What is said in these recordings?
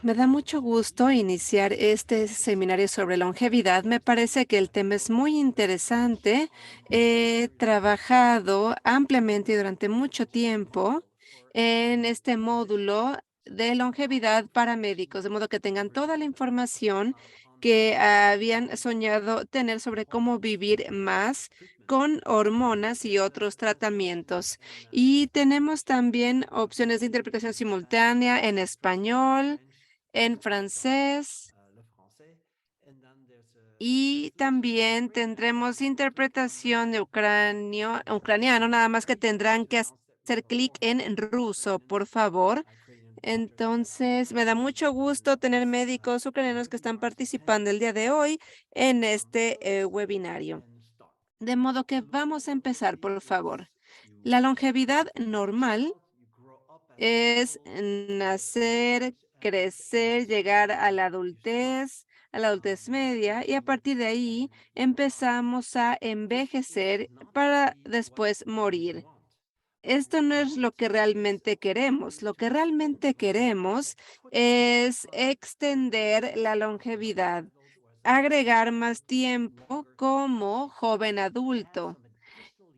Me da mucho gusto iniciar este seminario sobre longevidad. Me parece que el tema es muy interesante. He trabajado ampliamente y durante mucho tiempo en este módulo de longevidad para médicos, de modo que tengan toda la información que habían soñado tener sobre cómo vivir más con hormonas y otros tratamientos. Y tenemos también opciones de interpretación simultánea en español, en francés, y también tendremos interpretación de ucraniano, nada más que tendrán que hacer clic en ruso, por favor. Entonces, me da mucho gusto tener médicos ucranianos que están participando el día de hoy en este webinario. De modo que vamos a empezar, por favor. La longevidad normal es nacer, crecer, llegar a la adultez media, y a partir de ahí empezamos a envejecer para después morir. Esto no es lo que realmente queremos. Lo que realmente queremos es extender la longevidad, agregar más tiempo como joven adulto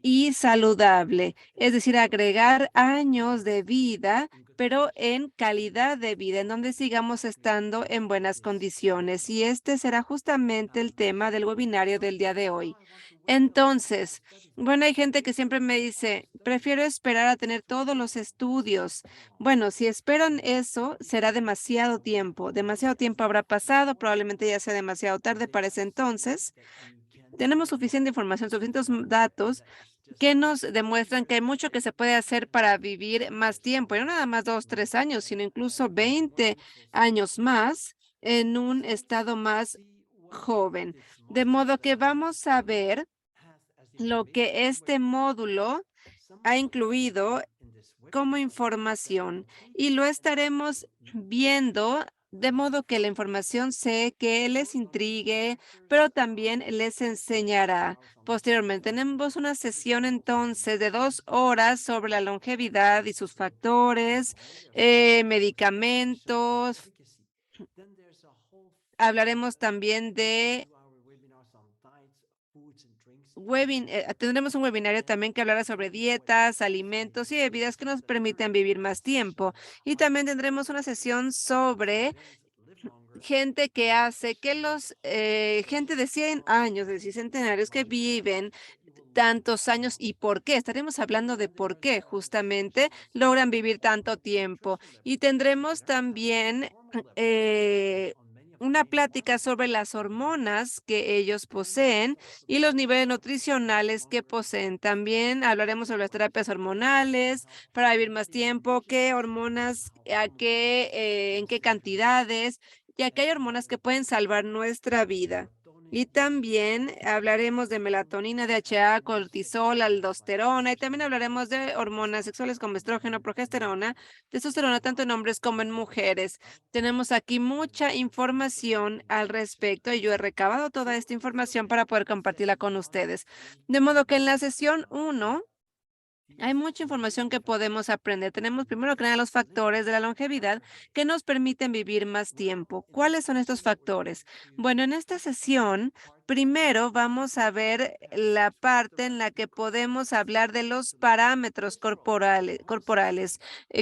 y saludable, es decir, agregar años de vida, pero en calidad de vida, en donde sigamos estando en buenas condiciones. Y este será justamente el tema del webinario del día de hoy. Entonces, bueno, hay gente que siempre me dice, prefiero esperar a tener todos los estudios. Bueno, si esperan eso, será demasiado tiempo habrá pasado, probablemente ya sea demasiado tarde para ese entonces. Tenemos suficiente información, suficientes datos que nos demuestran que hay mucho que se puede hacer para vivir más tiempo, y no nada más 2, 3 años, sino incluso 20 años más en un estado más joven. De modo que vamos a ver lo que este módulo ha incluido como información, y lo estaremos viendo de modo que la información sé que les intrigue, pero también les enseñará. Posteriormente tenemos una sesión entonces de 2 horas sobre la longevidad y sus factores, medicamentos. Hablaremos también de tendremos un webinario también que hablará sobre dietas, alimentos y bebidas que nos permiten vivir más tiempo. Y también tendremos una sesión sobre gente que hace que gente de 100 años, de 60 centenarios que viven tantos años y por qué. Estaremos hablando de por qué justamente logran vivir tanto tiempo. Y tendremos también una plática sobre las hormonas que ellos poseen y los niveles nutricionales que poseen. También hablaremos sobre las terapias hormonales para vivir más tiempo, qué hormonas, en qué cantidades, ya que hay hormonas que pueden salvar nuestra vida. Y también hablaremos de melatonina, DHA, cortisol, aldosterona, y también hablaremos de hormonas sexuales como estrógeno, progesterona, testosterona, tanto en hombres como en mujeres. Tenemos aquí mucha información al respecto y yo he recabado toda esta información para poder compartirla con ustedes. De modo que en la sesión 1 hay mucha información que podemos aprender. Tenemos primero que nada los factores de la longevidad que nos permiten vivir más tiempo. ¿Cuáles son estos factores? Bueno, en esta sesión, primero vamos a ver la parte en la que podemos hablar de los parámetros corporales,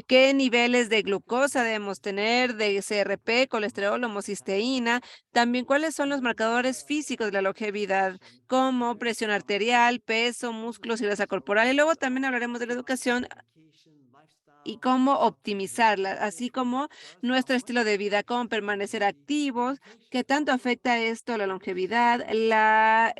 qué niveles de glucosa debemos tener, de CRP, colesterol, homocisteína, también cuáles son los marcadores físicos de la longevidad, como presión arterial, peso, músculos y grasa corporal. Y luego también hablaremos de la educación y cómo optimizarla, así como nuestro estilo de vida, cómo permanecer activos, qué tanto afecta esto a la longevidad, la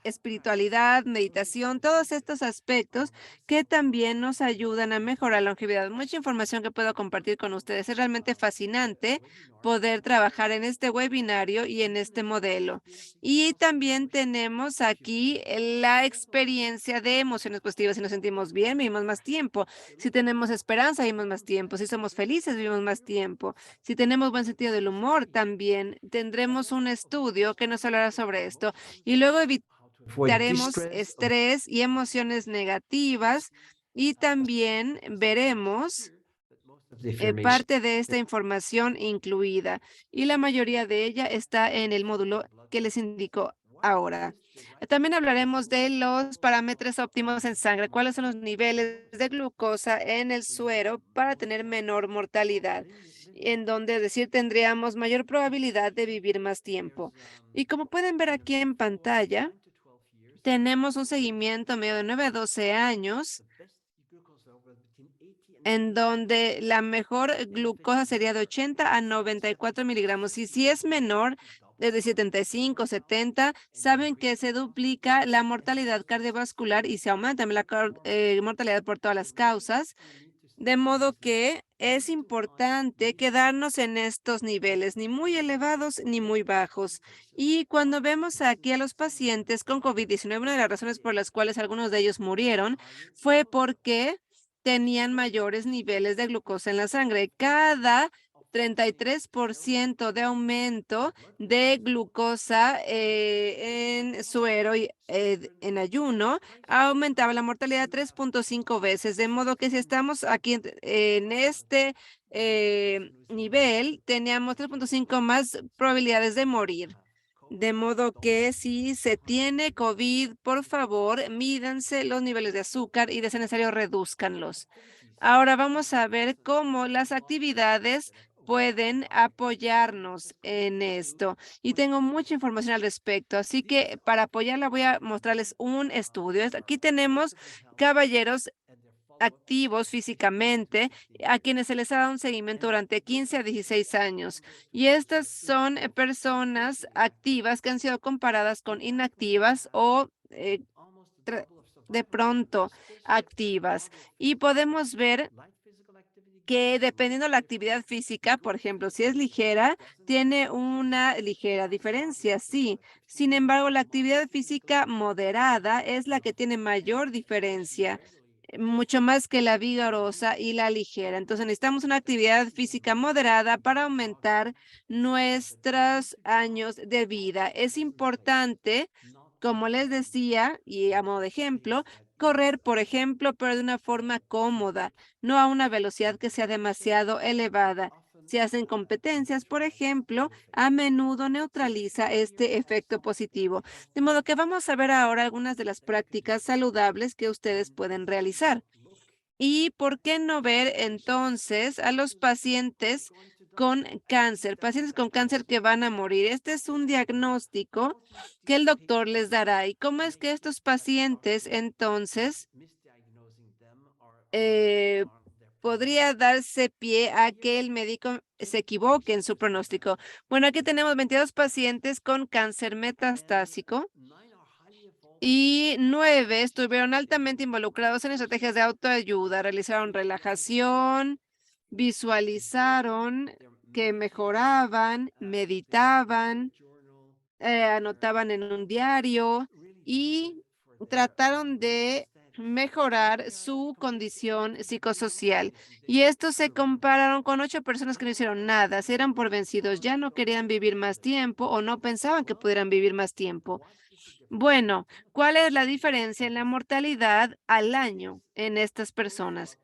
espiritualidad, meditación, todos estos aspectos que también nos ayudan a mejorar la longevidad. Mucha información que puedo compartir con ustedes. Es realmente fascinante poder trabajar en este webinario y en este modelo. Y también tenemos aquí la experiencia de emociones positivas. Si nos sentimos bien, vivimos más tiempo. Si tenemos esperanza, vivimos más tiempo. Si somos felices, vivimos más tiempo. Si tenemos buen sentido del humor, también tendremos un estudio que nos hablará sobre esto. Y luego evitaremos estrés y emociones negativas. Y también veremos parte de esta información incluida y la mayoría de ella está en el módulo que les indico ahora. También hablaremos de los parámetros óptimos en sangre, cuáles son los niveles de glucosa en el suero para tener menor mortalidad, en donde, es decir, tendríamos mayor probabilidad de vivir más tiempo. Y como pueden ver aquí en pantalla, tenemos un seguimiento medio de 9 a 12 años en donde la mejor glucosa sería de 80 a 94 miligramos. Y si es menor, desde 75, 70, saben que se duplica la mortalidad cardiovascular y se aumenta la mortalidad por todas las causas. De modo que es importante quedarnos en estos niveles, ni muy elevados ni muy bajos. Y cuando vemos aquí a los pacientes con COVID-19, una de las razones por las cuales algunos de ellos murieron fue porque tenían mayores niveles de glucosa en la sangre. Cada 33% de aumento de glucosa en suero y en ayuno aumentaba la mortalidad 3.5 veces, de modo que si estamos aquí en este nivel, teníamos 3.5 más probabilidades de morir. De modo que si se tiene COVID, por favor, mídanse los niveles de azúcar y de ser necesario redúzcanlos. Ahora vamos a ver cómo las actividades pueden apoyarnos en esto. Y tengo mucha información al respecto, así que para apoyarla voy a mostrarles un estudio. Aquí tenemos caballeros activos físicamente, a quienes se les ha dado un seguimiento durante 15 a 16 años. Y estas son personas activas que han sido comparadas con inactivas o tra- de pronto activas. Y podemos ver que dependiendo la actividad física, por ejemplo, si es ligera, tiene una ligera diferencia, sí. Sin embargo, la actividad física moderada es la que tiene mayor diferencia, mucho más que la vigorosa y la ligera. Entonces, necesitamos una actividad física moderada para aumentar nuestros años de vida. Es importante, como les decía, y a modo de ejemplo, correr, por ejemplo, pero de una forma cómoda, no a una velocidad que sea demasiado elevada. Si hacen competencias, por ejemplo, a menudo neutraliza este efecto positivo. De modo que vamos a ver ahora algunas de las prácticas saludables que ustedes pueden realizar. ¿Y por qué no ver entonces a los pacientes con cáncer que van a morir? Este es un diagnóstico que el doctor les dará. ¿Y cómo es que estos pacientes entonces eh, podría darse pie a que el médico se equivoque en su pronóstico? Bueno, aquí tenemos 22 pacientes con cáncer metastásico y 9 estuvieron altamente involucrados en estrategias de autoayuda, realizaron relajación, visualizaron que mejoraban, meditaban, anotaban en un diario y trataron de mejorar su condición psicosocial. Y estos se compararon con 8 personas que no hicieron nada, se eran por vencidos, ya no querían vivir más tiempo o no pensaban que pudieran vivir más tiempo. Bueno, ¿cuál es la diferencia en la mortalidad al año en estas personas?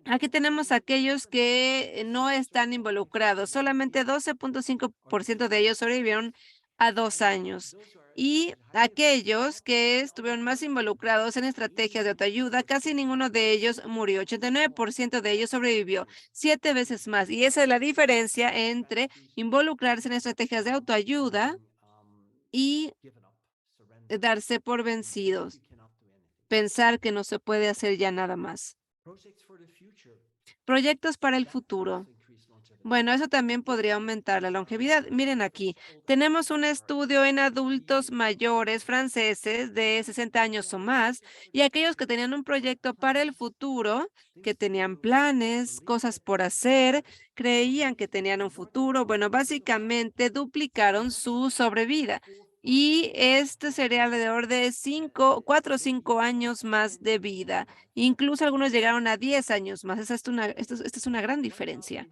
Aquí tenemos aquellos que no están involucrados. Solamente 12.5% de ellos sobrevivieron a 2 años. Y aquellos que estuvieron más involucrados en estrategias de autoayuda, casi ninguno de ellos murió. 89% de ellos sobrevivió, 7 veces más. Y esa es la diferencia entre involucrarse en estrategias de autoayuda y darse por vencidos, pensar que no se puede hacer ya nada más. Proyectos para el futuro. Bueno, eso también podría aumentar la longevidad. Miren aquí, tenemos un estudio en adultos mayores franceses de 60 años o más y aquellos que tenían un proyecto para el futuro, que tenían planes, cosas por hacer, creían que tenían un futuro. Bueno, básicamente duplicaron su sobrevida y este sería alrededor de 4 o 5 años más de vida. Incluso algunos llegaron a 10 años más. Esta es una gran diferencia.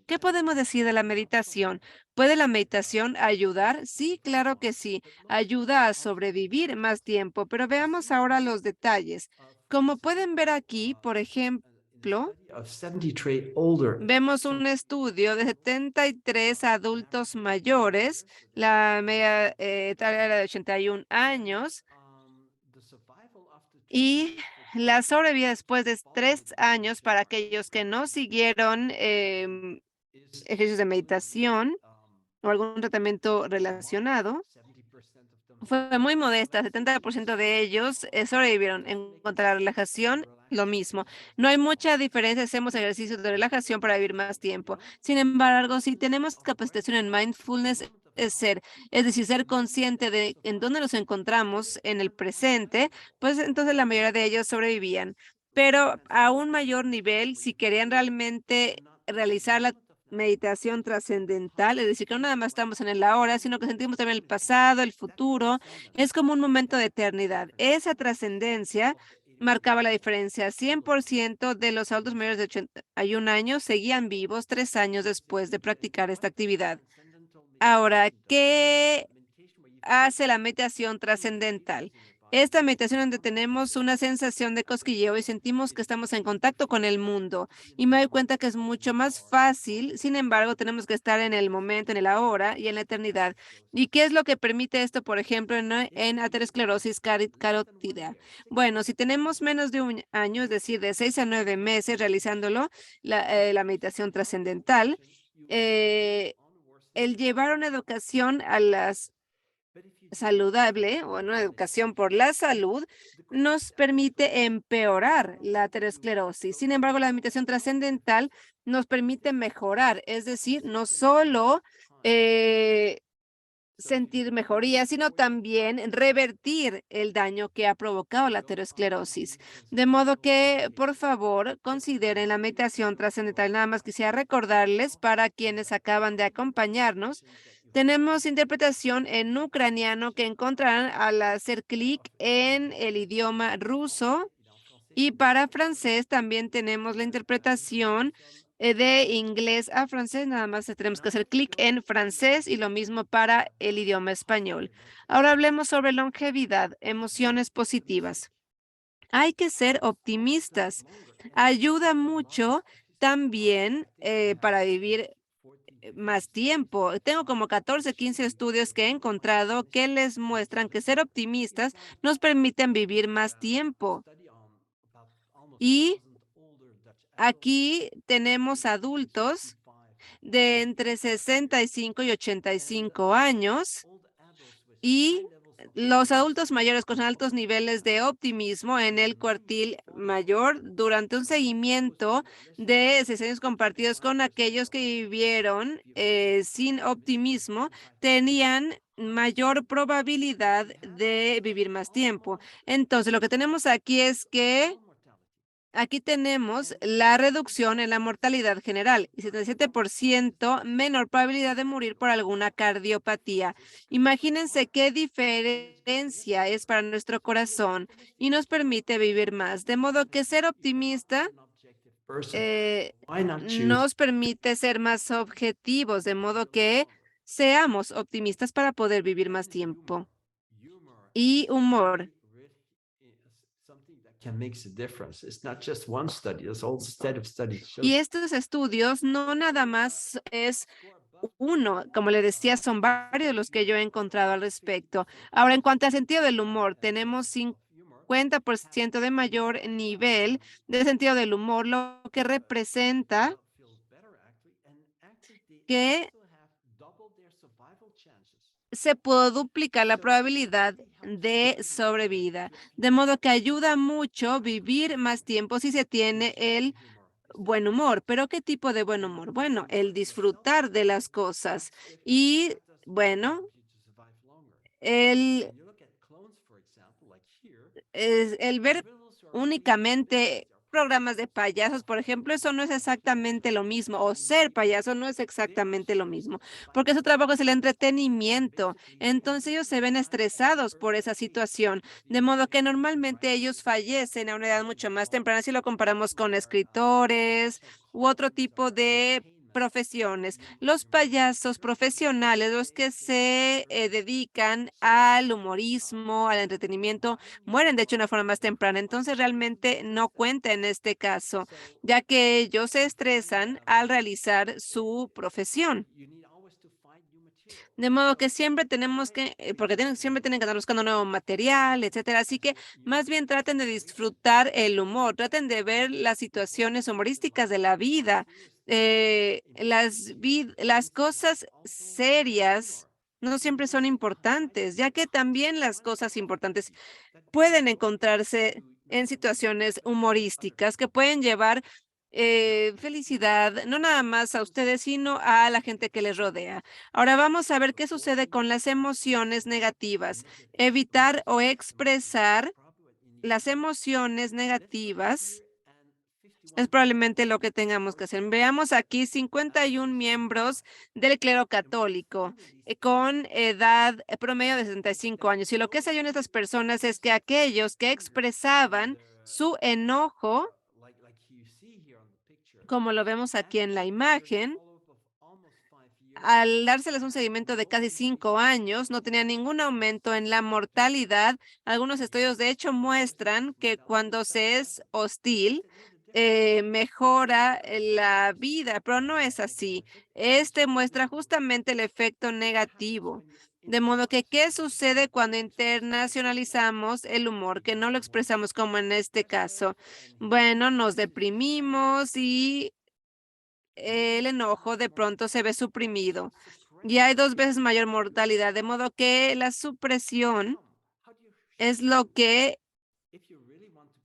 ¿Qué podemos decir de la meditación? ¿Puede la meditación ayudar? Sí, claro que sí. Ayuda a sobrevivir más tiempo, pero veamos ahora los detalles. Como pueden ver aquí, por ejemplo, ejemplo, vemos un estudio de 73 adultos mayores, la media etaria era de 81 años, y la sobrevida después de 3 años para aquellos que no siguieron ejercicios de meditación o algún tratamiento relacionado, fue muy modesta. 70% de ellos sobrevivieron. En cuanto a la relajación, lo mismo. No hay mucha diferencia si hacemos ejercicios de relajación para vivir más tiempo. Sin embargo, si tenemos capacitación en mindfulness, es decir, ser consciente de en dónde nos encontramos en el presente, pues entonces la mayoría de ellos sobrevivían. Pero a un mayor nivel, si querían realmente realizar la meditación trascendental, es decir, que no nada más estamos en el ahora, sino que sentimos también el pasado, el futuro, es como un momento de eternidad. Esa trascendencia marcaba la diferencia. 100% de los adultos mayores de 81 años seguían vivos 3 años después de practicar esta actividad. Ahora, ¿qué hace la meditación trascendental? Esta meditación donde tenemos una sensación de cosquilleo y sentimos que estamos en contacto con el mundo. Y me doy cuenta que es mucho más fácil, sin embargo, tenemos que estar en el momento, en el ahora y en la eternidad. ¿Y qué es lo que permite esto, por ejemplo, en aterosclerosis carótida? Bueno, si tenemos menos de un año, es decir, de 6 a 9 meses realizándolo, la meditación trascendental, eh, el llevar una educación a las saludable o en una educación por la salud nos permite empeorar la aterosclerosis. Sin embargo, la meditación trascendental nos permite mejorar, es decir, no solo eh, sentir mejoría, sino también revertir el daño que ha provocado la aterosclerosis. De modo que, por favor, consideren la meditación trascendental. Nada más quisiera recordarles para quienes acaban de acompañarnos. Tenemos interpretación en ucraniano que encontrarán al hacer clic en el idioma ruso y para francés también tenemos la interpretación de inglés a francés, nada más tenemos que hacer clic en francés y lo mismo para el idioma español. Ahora hablemos sobre longevidad, emociones positivas. Hay que ser optimistas. Ayuda mucho también para vivir más tiempo. Tengo como 14, 15 estudios que he encontrado que les muestran que ser optimistas nos permiten vivir más tiempo. Y aquí tenemos adultos de entre 65 y 85 años y los adultos mayores con altos niveles de optimismo en el cuartil mayor durante un seguimiento de sesiones compartidos con aquellos que vivieron sin optimismo tenían mayor probabilidad de vivir más tiempo. Entonces, lo que tenemos aquí es que aquí tenemos la reducción en la mortalidad general y 77% menor probabilidad de morir por alguna cardiopatía. Imagínense qué diferencia es para nuestro corazón y nos permite vivir más. De modo que ser optimista eh, nos permite ser más objetivos, de modo que seamos optimistas para poder vivir más tiempo. Y humor. Y estos estudios no nada más es uno, como le decía, son varios los que yo he encontrado al respecto. Ahora, en cuanto al sentido del humor, tenemos 50% de mayor nivel de sentido del humor, lo que representa que se puede duplicar la probabilidad de sobrevida, de modo que ayuda mucho vivir más tiempo si se tiene el buen humor. ¿Pero qué tipo de buen humor? Bueno, el disfrutar de las cosas y, bueno, el el ver únicamente programas de payasos, por ejemplo, eso no es exactamente lo mismo, o ser payaso no es exactamente lo mismo, porque su trabajo es el entretenimiento. Entonces ellos se ven estresados por esa situación, de modo que normalmente ellos fallecen a una edad mucho más temprana si lo comparamos con escritores u otro tipo de profesiones. Los payasos profesionales, los que se dedican al humorismo, al entretenimiento, mueren de hecho de una forma más temprana. Entonces realmente no cuenta en este caso, ya que ellos se estresan al realizar su profesión. De modo que siempre tenemos que, porque siempre tienen que andar buscando nuevo material, etcétera. Así que más bien traten de disfrutar el humor, traten de ver las situaciones humorísticas de la vida. Las cosas serias no siempre son importantes, ya que también las cosas importantes pueden encontrarse en situaciones humorísticas que pueden llevar felicidad, no nada más a ustedes, sino a la gente que les rodea. Ahora vamos a ver qué sucede con las emociones negativas. Evitar o expresar las emociones negativas es probablemente lo que tengamos que hacer. Veamos aquí 51 miembros del clero católico con edad promedio de 65 años. Y lo que se en estas personas es que aquellos que expresaban su enojo, como lo vemos aquí en la imagen, al dárseles un seguimiento de casi 5 años, no tenía ningún aumento en la mortalidad. Algunos estudios, de hecho, muestran que cuando se es hostil, mejora la vida, pero no es así. Este muestra justamente el efecto negativo. De modo que, ¿qué sucede cuando internacionalizamos el humor, que no lo expresamos como en este caso? Bueno, nos deprimimos y el enojo de pronto se ve suprimido y hay 2 veces mayor mortalidad, de modo que la supresión es lo que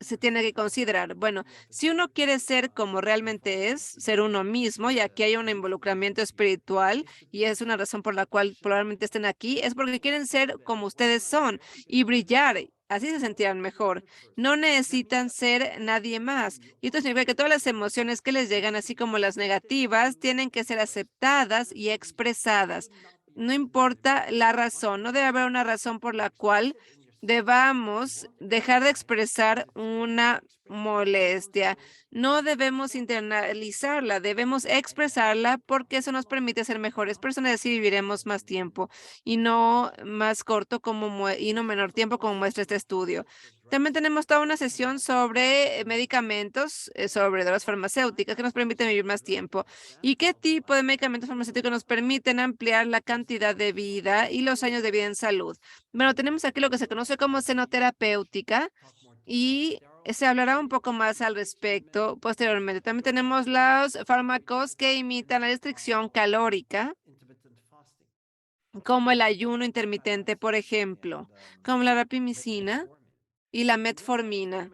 se tiene que considerar. Bueno, si uno quiere ser como realmente es, ser uno mismo, y aquí hay un involucramiento espiritual, y es una razón por la cual probablemente estén aquí, es porque quieren ser como ustedes son y brillar. Así se sentirán mejor. No necesitan ser nadie más. Y esto significa que todas las emociones que les llegan, así como las negativas, tienen que ser aceptadas y expresadas. No importa la razón, no debe haber una razón por la cual debamos dejar de expresar una molestia. No debemos internalizarla, debemos expresarla porque eso nos permite ser mejores personas y viviremos más tiempo y no más corto y no menor tiempo como muestra este estudio. También tenemos toda una sesión sobre medicamentos, sobre drogas farmacéuticas que nos permiten vivir más tiempo. ¿Y qué tipo de medicamentos farmacéuticos nos permiten ampliar la cantidad de vida y los años de vida en salud? Bueno, tenemos aquí lo que se conoce como senoterapéutica y se hablará un poco más al respecto posteriormente. También tenemos los fármacos que imitan la restricción calórica, como el ayuno intermitente, por ejemplo, como la rapamicina y la metformina.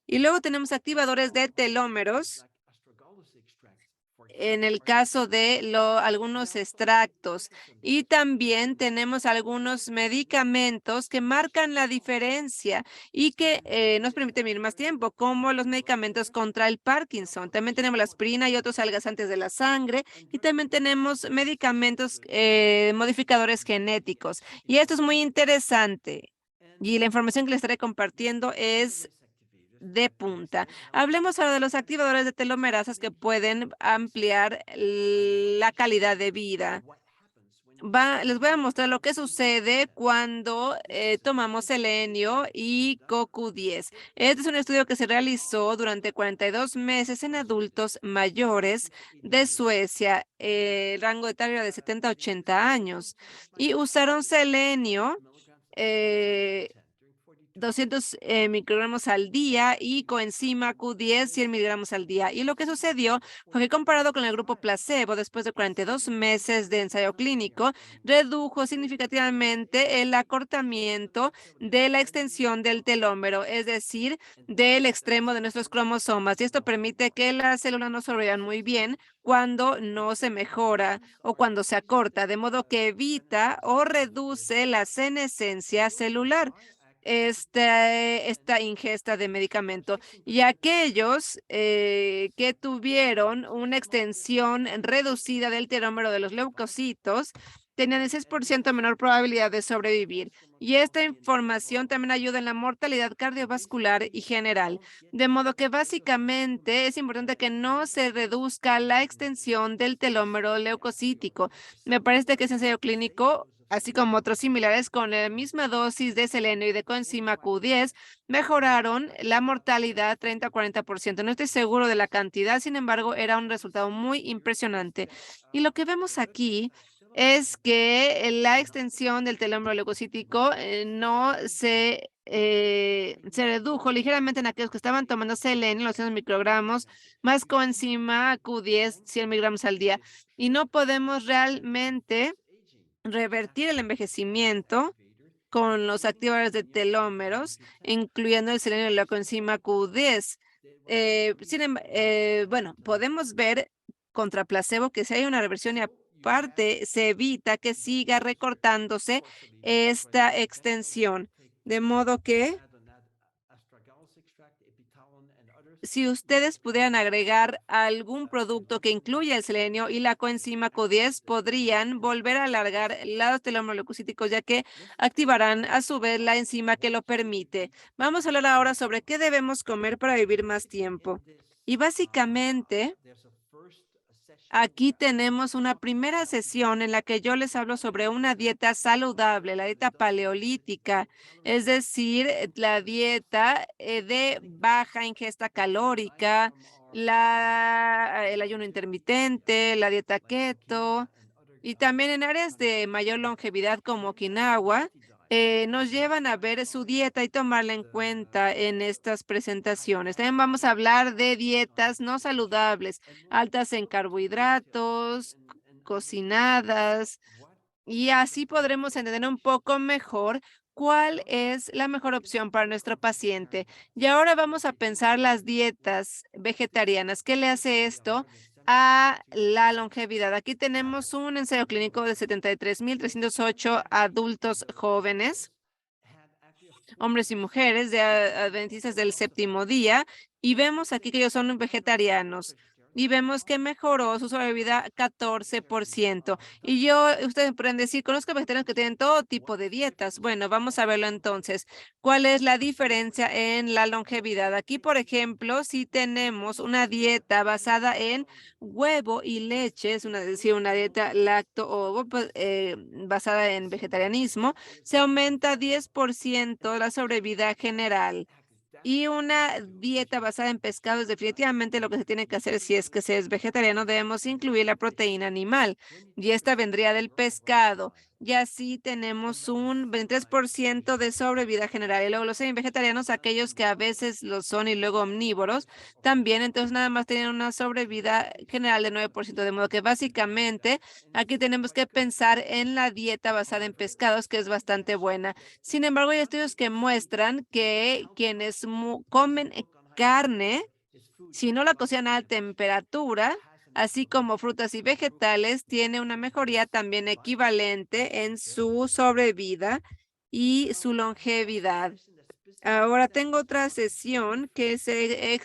Y luego tenemos activadores de telómeros en el caso de algunos extractos. Y también tenemos algunos medicamentos que marcan la diferencia y que nos permiten vivir más tiempo, como los medicamentos contra el Parkinson. También tenemos la aspirina y otros adelgazantes de la sangre. Y también tenemos medicamentos modificadores genéticos. Y esto es muy interesante. Y la información que les estaré compartiendo es de punta. Hablemos ahora de los activadores de telomerasas que pueden ampliar la calidad de vida. Les voy a mostrar lo que sucede cuando tomamos selenio y CoQ10. Este es un estudio que se realizó durante 42 meses en adultos mayores de Suecia, el rango etario era de 70 a 80 años, y usaron selenio. eh, 200 microgramos al día y coenzima Q10 100 miligramos al día. Y lo que sucedió fue que comparado con el grupo placebo, después de 42 meses de ensayo clínico, redujo significativamente el acortamiento de la extensión del telómero, es decir, del extremo de nuestros cromosomas. Y esto permite que las células no sobrevivan muy bien cuando no se mejora o cuando se acorta, de modo que evita o reduce la senescencia celular esta ingesta de medicamento. Y aquellos que tuvieron una extensión reducida del telómero de los leucocitos tenían el 6% menor probabilidad de sobrevivir. Y esta información también ayuda en la mortalidad cardiovascular y general. De modo que básicamente es importante que no se reduzca la extensión del telómero leucocítico. Me parece que ese ensayo clínico, así como otros similares con la misma dosis de selenio y de coenzima Q10, mejoraron la mortalidad 30 a 40%. No estoy seguro de la cantidad, sin embargo, era un resultado muy impresionante. Y lo que vemos aquí es que la extensión del telómero leucocítico no se redujo ligeramente en aquellos que estaban tomando selenio, los 100 microgramos, más coenzima Q10, 100 miligramos al día. Y no podemos realmente revertir el envejecimiento con los activadores de telómeros, incluyendo el selenio y la coenzima Q10. Bueno, podemos ver contra placebo que si hay una reversión y aparte se evita que siga recortándose esta extensión. De modo que si ustedes pudieran agregar algún producto que incluya el selenio y la coenzima Q10, podrían volver a alargar los telómeros leucocíticos, ya que activarán a su vez la enzima que lo permite. Vamos a hablar ahora sobre qué debemos comer para vivir más tiempo. Y básicamente, aquí tenemos una primera sesión en la que yo les hablo sobre una dieta saludable, la dieta paleolítica, es decir, la dieta de baja ingesta calórica, el ayuno intermitente, la dieta keto, y también en áreas de mayor longevidad como Okinawa, nos llevan a ver su dieta y tomarla en cuenta en estas presentaciones. También vamos a hablar de dietas no saludables, altas en carbohidratos, cocinadas, y así podremos entender un poco mejor cuál es la mejor opción para nuestro paciente. Y ahora vamos a pensar las dietas vegetarianas. ¿Qué le hace esto a la longevidad? Aquí tenemos un ensayo clínico de 73,308 adultos jóvenes, hombres y mujeres de adventistas del séptimo día, y vemos aquí que ellos son vegetarianos. Y vemos que mejoró su sobrevida 14%. Y ustedes pueden decir, conozco vegetarianos que tienen todo tipo de dietas. Bueno, vamos a verlo entonces. ¿Cuál es la diferencia en la longevidad? Aquí, por ejemplo, si tenemos una dieta basada en huevo y leche, es decir, una dieta lacto o pues, basada en vegetarianismo, se aumenta 10% la sobrevida general. Y una dieta basada en pescados, definitivamente lo que se tiene que hacer si es que se es vegetariano, debemos incluir la proteína animal. Y esta vendría del pescado. Y así tenemos un 23% de sobrevida general. Y luego los vegetarianos, aquellos que a veces lo son y luego omnívoros, también entonces nada más tienen una sobrevida general de 9%. De modo que básicamente aquí tenemos que pensar en la dieta basada en pescados, que es bastante buena. Sin embargo, hay estudios que muestran que quienes comen carne, si no la cocinan a temperatura, así como frutas y vegetales, tiene una mejoría también equivalente en su sobrevida y su longevidad. Ahora tengo otra sesión que se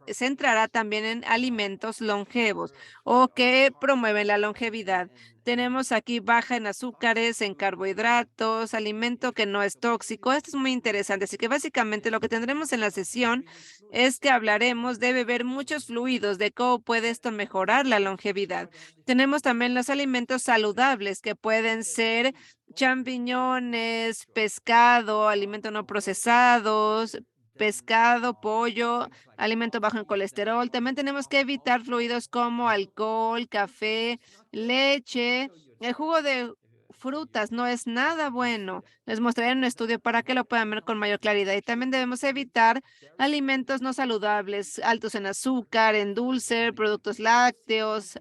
centrará también en alimentos longevos o que promueven la longevidad. Tenemos aquí baja en azúcares, en carbohidratos, alimento que no es tóxico. Esto es muy interesante. Así que básicamente lo que tendremos en la sesión es que hablaremos de beber muchos fluidos, de cómo puede esto mejorar la longevidad. Tenemos también los alimentos saludables que pueden ser champiñones, pescado, alimentos no procesados, pescado, pollo, alimento bajo en colesterol. También tenemos que evitar fluidos como alcohol, café, leche. El jugo de frutas no es nada bueno. Les mostraré un estudio para que lo puedan ver con mayor claridad. Y también debemos evitar alimentos no saludables, altos en azúcar, en dulce, productos lácteos,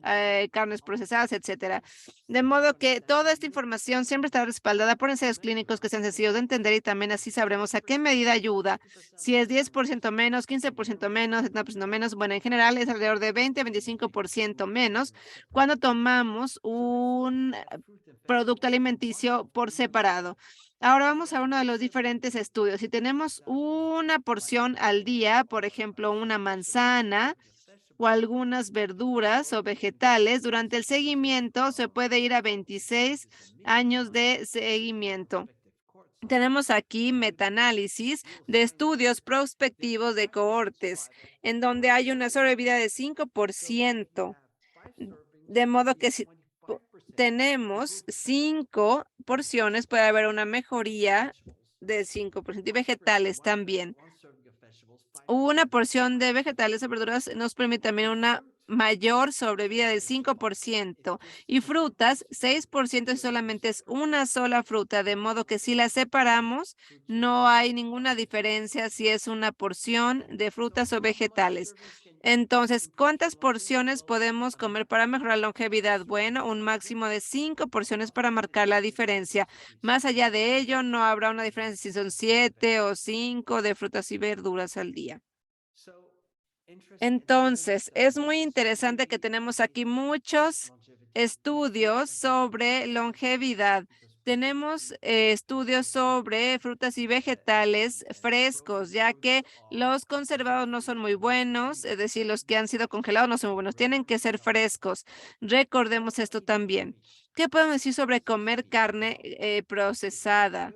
carnes procesadas, etcétera. De modo que toda esta información siempre está respaldada por ensayos clínicos que sean sencillos de entender y también así sabremos a qué medida ayuda. Si es 10% menos, 15% menos, 70% menos, bueno, en general es alrededor de 20 a 25% menos cuando tomamos un producto alimenticio por separado. Ahora vamos a uno de los diferentes estudios. Si tenemos una porción al día, por ejemplo, una manzana, o algunas verduras o vegetales, durante el seguimiento se puede ir a 26 años de seguimiento. Tenemos aquí metaanálisis de estudios prospectivos de cohortes, en donde hay una sobrevida de 5%. De modo que si tenemos 5 porciones, puede haber una mejoría de 5% y vegetales también. Una porción de vegetales o verduras nos permite también una mayor sobrevida del 5% y frutas 6% si solamente es una sola fruta, de modo que si la separamos no hay ninguna diferencia si es una porción de frutas o vegetales. Entonces, ¿cuántas porciones podemos comer para mejorar la longevidad? Bueno, un máximo de 5 porciones para marcar la diferencia. Más allá de ello, no habrá una diferencia si son 7 o 5 de frutas y verduras al día. Entonces, es muy interesante que tenemos aquí muchos estudios sobre longevidad. Tenemos estudios sobre frutas y vegetales frescos, ya que los conservados no son muy buenos, es decir, los que han sido congelados no son muy buenos, tienen que ser frescos. Recordemos esto también. ¿Qué podemos decir sobre comer carne procesada?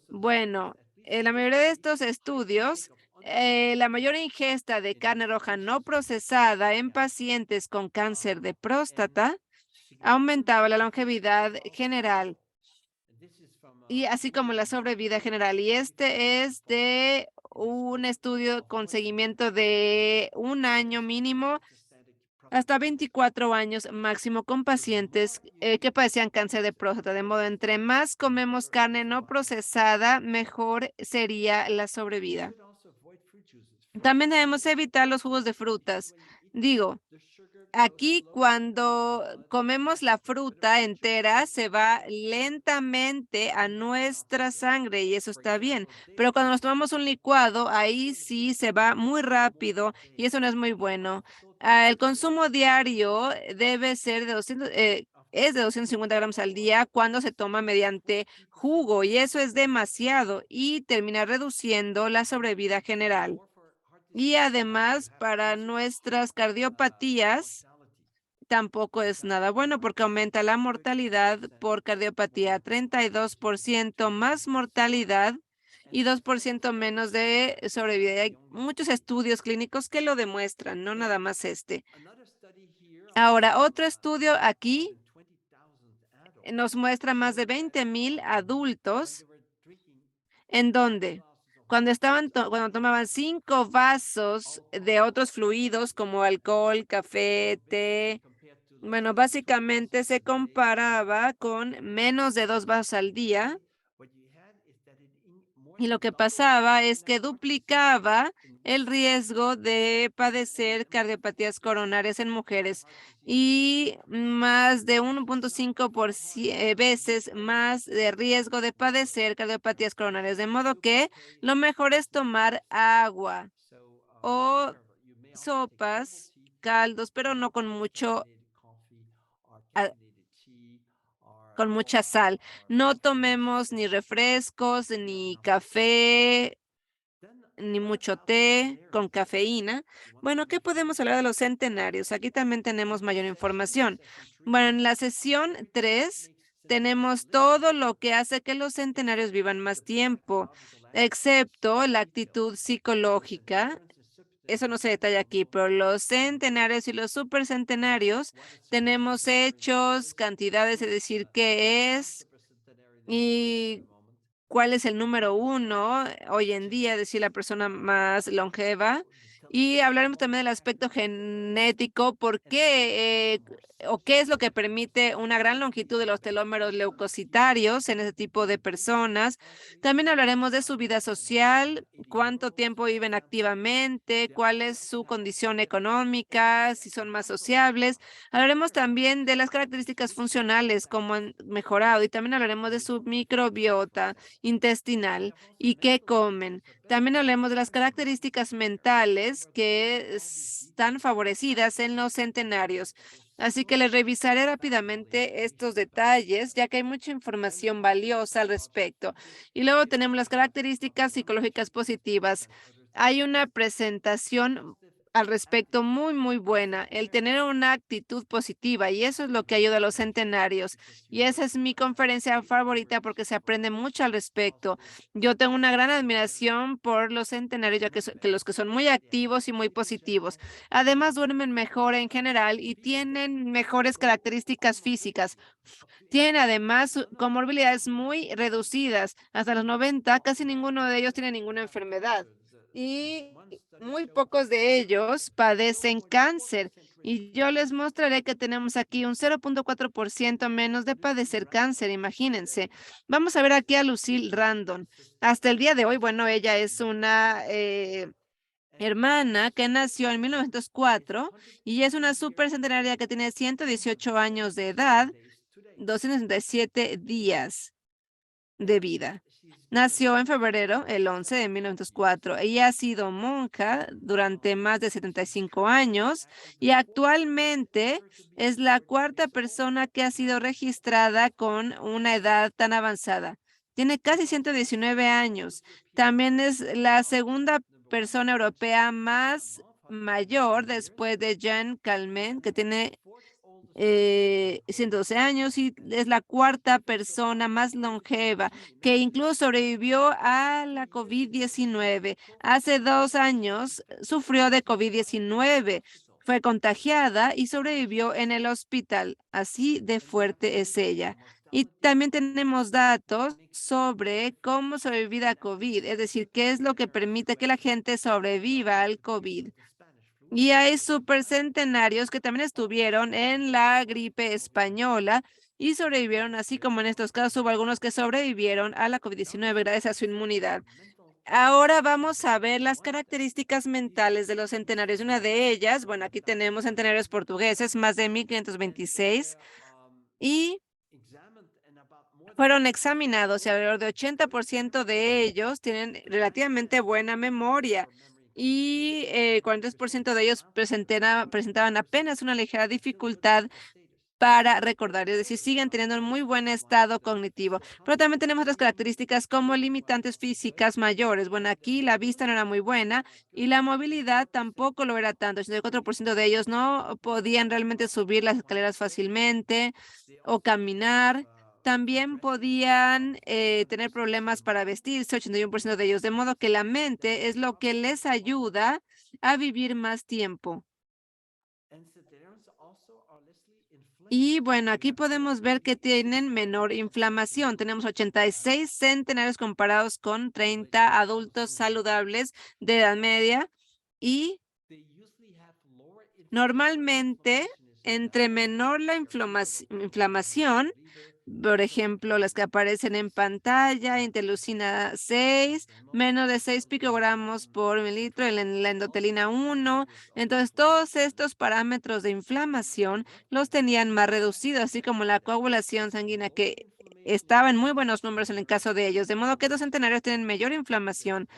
Bueno, la mayoría de estos estudios, la mayor ingesta de carne roja no procesada en pacientes con cáncer de próstata aumentaba la longevidad general y así como la sobrevida general. Y este es de un estudio con seguimiento de un año mínimo hasta 24 años máximo con pacientes que padecían cáncer de próstata. De modo, entre más comemos carne no procesada, mejor sería la sobrevida. También debemos evitar los jugos de frutas. Digo, aquí cuando comemos la fruta entera se va lentamente a nuestra sangre y eso está bien, pero cuando nos tomamos un licuado, ahí sí se va muy rápido y eso no es muy bueno. El consumo diario debe ser de 200, es de 250 gramos al día cuando se toma mediante jugo y eso es demasiado y termina reduciendo la sobrevida general. Y además, para nuestras cardiopatías, tampoco es nada bueno porque aumenta la mortalidad por cardiopatía, 32% más mortalidad y 2% menos de sobrevida. Y hay muchos estudios clínicos que lo demuestran, no nada más este. Ahora, otro estudio aquí nos muestra más de 20,000 adultos en donde cuando tomaban 5 vasos de otros fluidos como alcohol, café, té, bueno, básicamente se comparaba con menos de 2 vasos al día, y lo que pasaba es que duplicaba el riesgo de padecer cardiopatías coronarias en mujeres y más de 1.5 veces más de riesgo de padecer cardiopatías coronarias. De modo que lo mejor es tomar agua o sopas, caldos, pero no con con mucha sal. No tomemos ni refrescos, ni café, ni mucho té con cafeína. Bueno, ¿qué podemos hablar de los centenarios? Aquí también tenemos mayor información. Bueno, en la sesión 3 tenemos todo lo que hace que los centenarios vivan más tiempo, excepto la actitud psicológica. Eso no se detalla aquí, pero los centenarios y los supercentenarios tenemos hechos, cantidades, es decir, qué es y cuál es el número uno hoy en día, es decir, la persona más longeva. Y hablaremos también del aspecto genético, por qué o qué es lo que permite una gran longitud de los telómeros leucocitarios en ese tipo de personas. También hablaremos de su vida social, cuánto tiempo viven activamente, cuál es su condición económica, si son más sociables. Hablaremos también de las características funcionales, cómo han mejorado, y también hablaremos de su microbiota intestinal y qué comen. También hablemos de las características mentales que están favorecidas en los centenarios. Así que les revisaré rápidamente estos detalles, ya que hay mucha información valiosa al respecto. Y luego tenemos las características psicológicas positivas. Hay una presentación al respecto muy, muy buena, el tener una actitud positiva, y eso es lo que ayuda a los centenarios. Y esa es mi conferencia favorita porque se aprende mucho al respecto. Yo tengo una gran admiración por los centenarios, ya que, que los que son muy activos y muy positivos. Además, duermen mejor en general y tienen mejores características físicas. Tienen además comorbilidades muy reducidas. Hasta los 90, casi ninguno de ellos tiene ninguna enfermedad. Y muy pocos de ellos padecen cáncer. Y yo les mostraré que tenemos aquí un 0.4% menos de padecer cáncer, imagínense. Vamos a ver aquí a Lucille Randon. Hasta el día de hoy, bueno, ella es una hermana que nació en 1904 y es una super centenaria que tiene 118 años de edad, 267 días de vida. Nació en febrero, el 11 de 1904. Ella ha sido monja durante más de 75 años y actualmente es la cuarta persona que ha sido registrada con una edad tan avanzada. Tiene casi 119 años. También es la segunda persona europea más mayor después de Jean Calment, que tiene 112 años y es la cuarta persona más longeva que incluso sobrevivió a la COVID-19. Hace 2 años sufrió de COVID-19, fue contagiada y sobrevivió en el hospital. Así de fuerte es ella. Y también tenemos datos sobre cómo sobrevivir a COVID, es decir, qué es lo que permite que la gente sobreviva al COVID. Y hay supercentenarios que también estuvieron en la gripe española y sobrevivieron, así como en estos casos hubo algunos que sobrevivieron a la COVID-19 gracias a su inmunidad. Ahora vamos a ver las características mentales de los centenarios. Una de ellas, bueno, aquí tenemos centenarios portugueses, más de 1526, y fueron examinados y alrededor de 80% de ellos tienen relativamente buena memoria y 43% de ellos presentaban apenas una ligera dificultad para recordar, es decir, siguen teniendo un muy buen estado cognitivo. Pero también tenemos otras características como limitantes físicas mayores. Bueno, aquí la vista no era muy buena y la movilidad tampoco lo era tanto. 84% de ellos no podían realmente subir las escaleras fácilmente o caminar. También podían tener problemas para vestirse, 81% de ellos, de modo que la mente es lo que les ayuda a vivir más tiempo. Y bueno, aquí podemos ver que tienen menor inflamación. Tenemos 86 centenarios comparados con 30 adultos saludables de edad media y normalmente, entre menor la inflamación, por ejemplo, las que aparecen en pantalla, interleucina 6, menos de 6 picogramos por mililitro, la endotelina 1. Entonces, todos estos parámetros de inflamación los tenían más reducidos, así como la coagulación sanguínea, que estaba en muy buenos números en el caso de ellos, de modo que estos centenarios tienen mayor inflamación.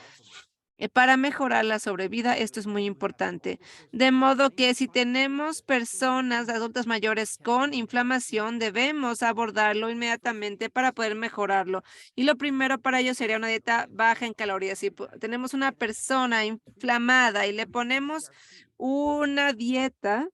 Para mejorar la sobrevida, esto es muy importante. De modo que si tenemos personas adultas mayores con inflamación, debemos abordarlo inmediatamente para poder mejorarlo. Y lo primero para ello sería una dieta baja en calorías. Si tenemos una persona inflamada y le ponemos una dieta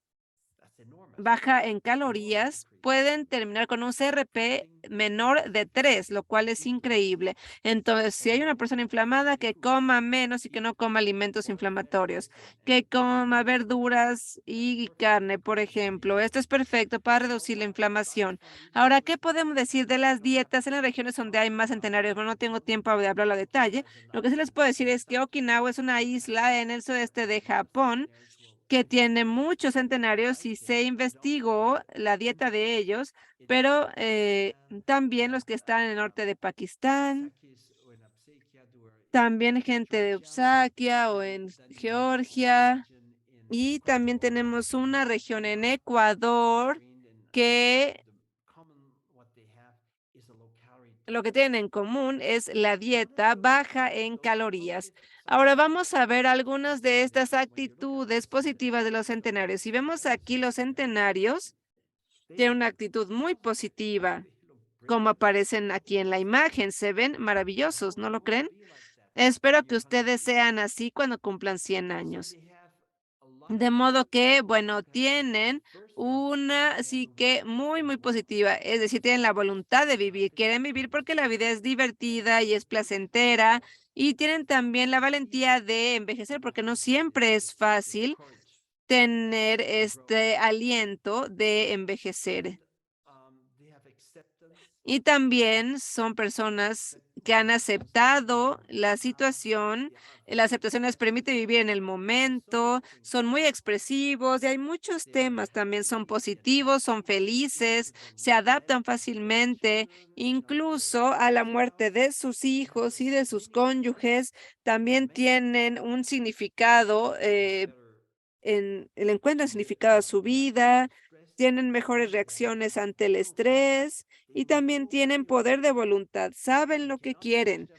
baja en calorías, pueden terminar con un CRP menor de 3, lo cual es increíble. Entonces, si hay una persona inflamada, que coma menos y que no coma alimentos inflamatorios, que coma verduras y carne, por ejemplo. Esto es perfecto para reducir la inflamación. Ahora, ¿qué podemos decir de las dietas en las regiones donde hay más centenarios? Bueno, no tengo tiempo de hablarlo a detalle. Lo que sí les puedo decir es que Okinawa es una isla en el sudeste de Japón que tiene muchos centenarios y se investigó la dieta de ellos, pero también los que están en el norte de Pakistán, también gente de Upsakia o en Georgia, y también tenemos una región en Ecuador que lo que tienen en común es la dieta baja en calorías. Ahora vamos a ver algunas de estas actitudes positivas de los centenarios. Si vemos aquí los centenarios, tienen una actitud muy positiva, como aparecen aquí en la imagen. Se ven maravillosos, ¿no lo creen? Espero que ustedes sean así cuando cumplan 100 años. De modo que, bueno, tienen una psique muy, muy positiva, es decir, tienen la voluntad de vivir, quieren vivir porque la vida es divertida y es placentera, y tienen también la valentía de envejecer, porque no siempre es fácil tener este aliento de envejecer. Y también son personas que han aceptado la situación. La aceptación les permite vivir en el momento, son muy expresivos y hay muchos temas también, son positivos, son felices, se adaptan fácilmente, incluso a la muerte de sus hijos y de sus cónyuges, también tienen un significado, le encuentran significado a su vida, tienen mejores reacciones ante el estrés y también tienen poder de voluntad, saben lo que quieren.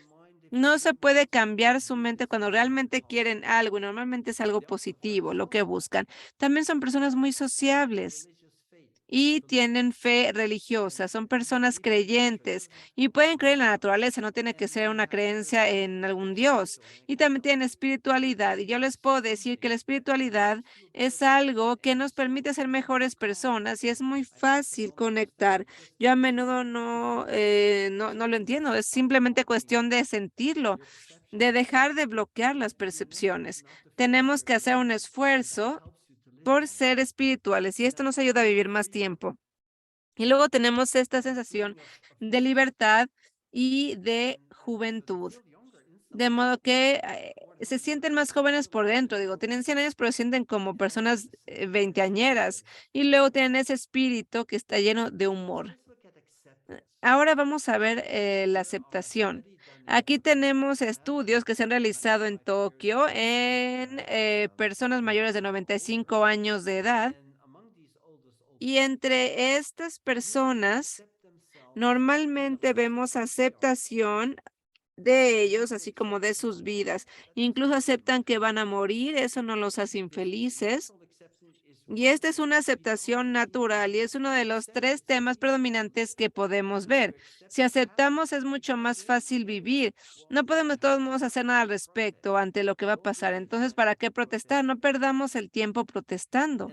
No se puede cambiar su mente cuando realmente quieren algo, y normalmente es algo positivo lo que buscan. También son personas muy sociables y tienen fe religiosa, son personas creyentes y pueden creer en la naturaleza, no tiene que ser una creencia en algún dios. Y también tienen espiritualidad. Y yo les puedo decir que la espiritualidad es algo que nos permite ser mejores personas y es muy fácil conectar. Yo a menudo no lo entiendo, es simplemente cuestión de sentirlo, de dejar de bloquear las percepciones. Tenemos que hacer un esfuerzo por ser espirituales, y esto nos ayuda a vivir más tiempo. Y luego tenemos esta sensación de libertad y de juventud, de modo que, se sienten más jóvenes por dentro, digo, tienen 100 años, pero se sienten como personas, veinteañeras, y luego tienen ese espíritu que está lleno de humor. Ahora vamos a ver, la aceptación. Aquí tenemos estudios que se han realizado en Tokio en, personas mayores de 95 años de edad, y entre estas personas normalmente vemos aceptación de ellos, así como de sus vidas. Incluso aceptan que van a morir, eso no los hace infelices. Y esta es una aceptación natural y es uno de los tres temas predominantes que podemos ver. Si aceptamos es mucho más fácil vivir. No podemos de todos modos hacer nada al respecto ante lo que va a pasar. Entonces, ¿para qué protestar? No perdamos el tiempo protestando.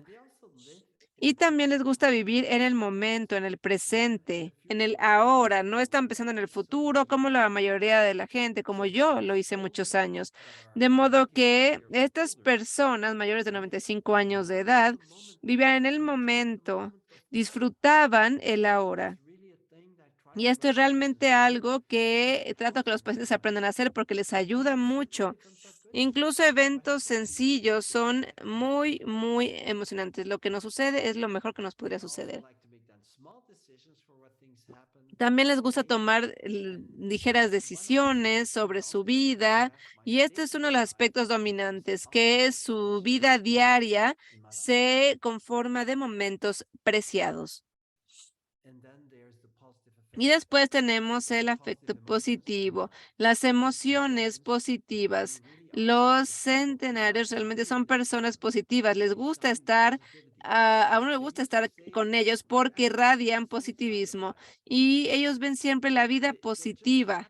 Y también les gusta vivir en el momento, en el presente, en el ahora. No están pensando en el futuro como la mayoría de la gente, como yo lo hice muchos años. De modo que estas personas mayores de 95 años de edad vivían en el momento, disfrutaban el ahora. Y esto es realmente algo que trato que los pacientes aprendan a hacer porque les ayuda mucho. Incluso eventos sencillos son muy, muy emocionantes. Lo que nos sucede es lo mejor que nos podría suceder. También les gusta tomar ligeras decisiones sobre su vida, y este es uno de los aspectos dominantes, que su vida diaria se conforma de momentos preciados. Y después tenemos el afecto positivo, las emociones positivas. Los centenarios realmente son personas positivas, les gusta estar, a uno le gusta estar con ellos porque irradian positivismo y ellos ven siempre la vida positiva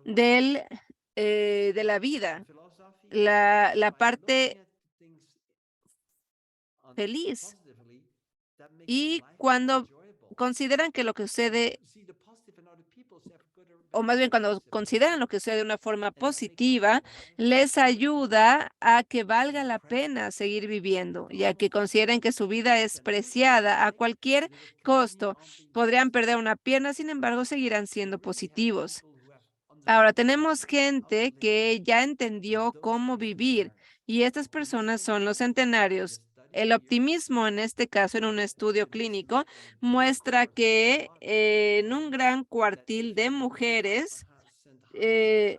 del, de la vida, la parte feliz. Y cuando consideran que lo que sucede o más bien cuando consideran lo que sea de una forma positiva, les ayuda a que valga la pena seguir viviendo, ya que consideren que su vida es preciada a cualquier costo. Podrían perder una pierna, sin embargo, seguirán siendo positivos. Ahora, tenemos gente que ya entendió cómo vivir y estas personas son los centenarios. El optimismo, en este caso, en un estudio clínico, muestra que en un gran cuartil de mujeres, eh,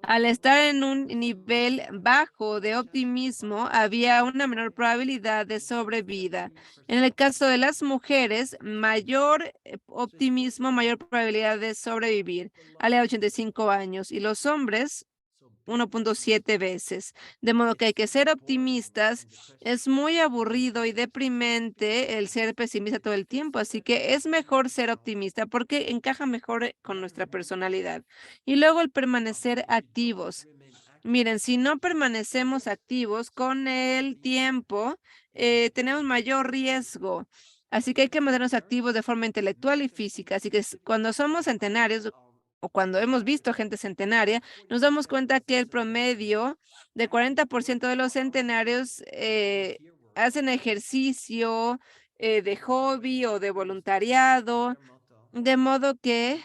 al estar en un nivel bajo de optimismo, había una menor probabilidad de sobrevida. En el caso de las mujeres, mayor optimismo, mayor probabilidad de sobrevivir a la edad de 85 años. Y los hombres, 1.7 veces. De modo que hay que ser optimistas. Es muy aburrido y deprimente el ser pesimista todo el tiempo, así que es mejor ser optimista porque encaja mejor con nuestra personalidad. Y luego el permanecer activos. Miren, si no permanecemos activos con el tiempo, tenemos mayor riesgo. Así que hay que mantenernos activos de forma intelectual y física. Así que cuando somos centenarios o cuando hemos visto gente centenaria, nos damos cuenta que el promedio de 40% de los centenarios hacen ejercicio de hobby o de voluntariado, de modo que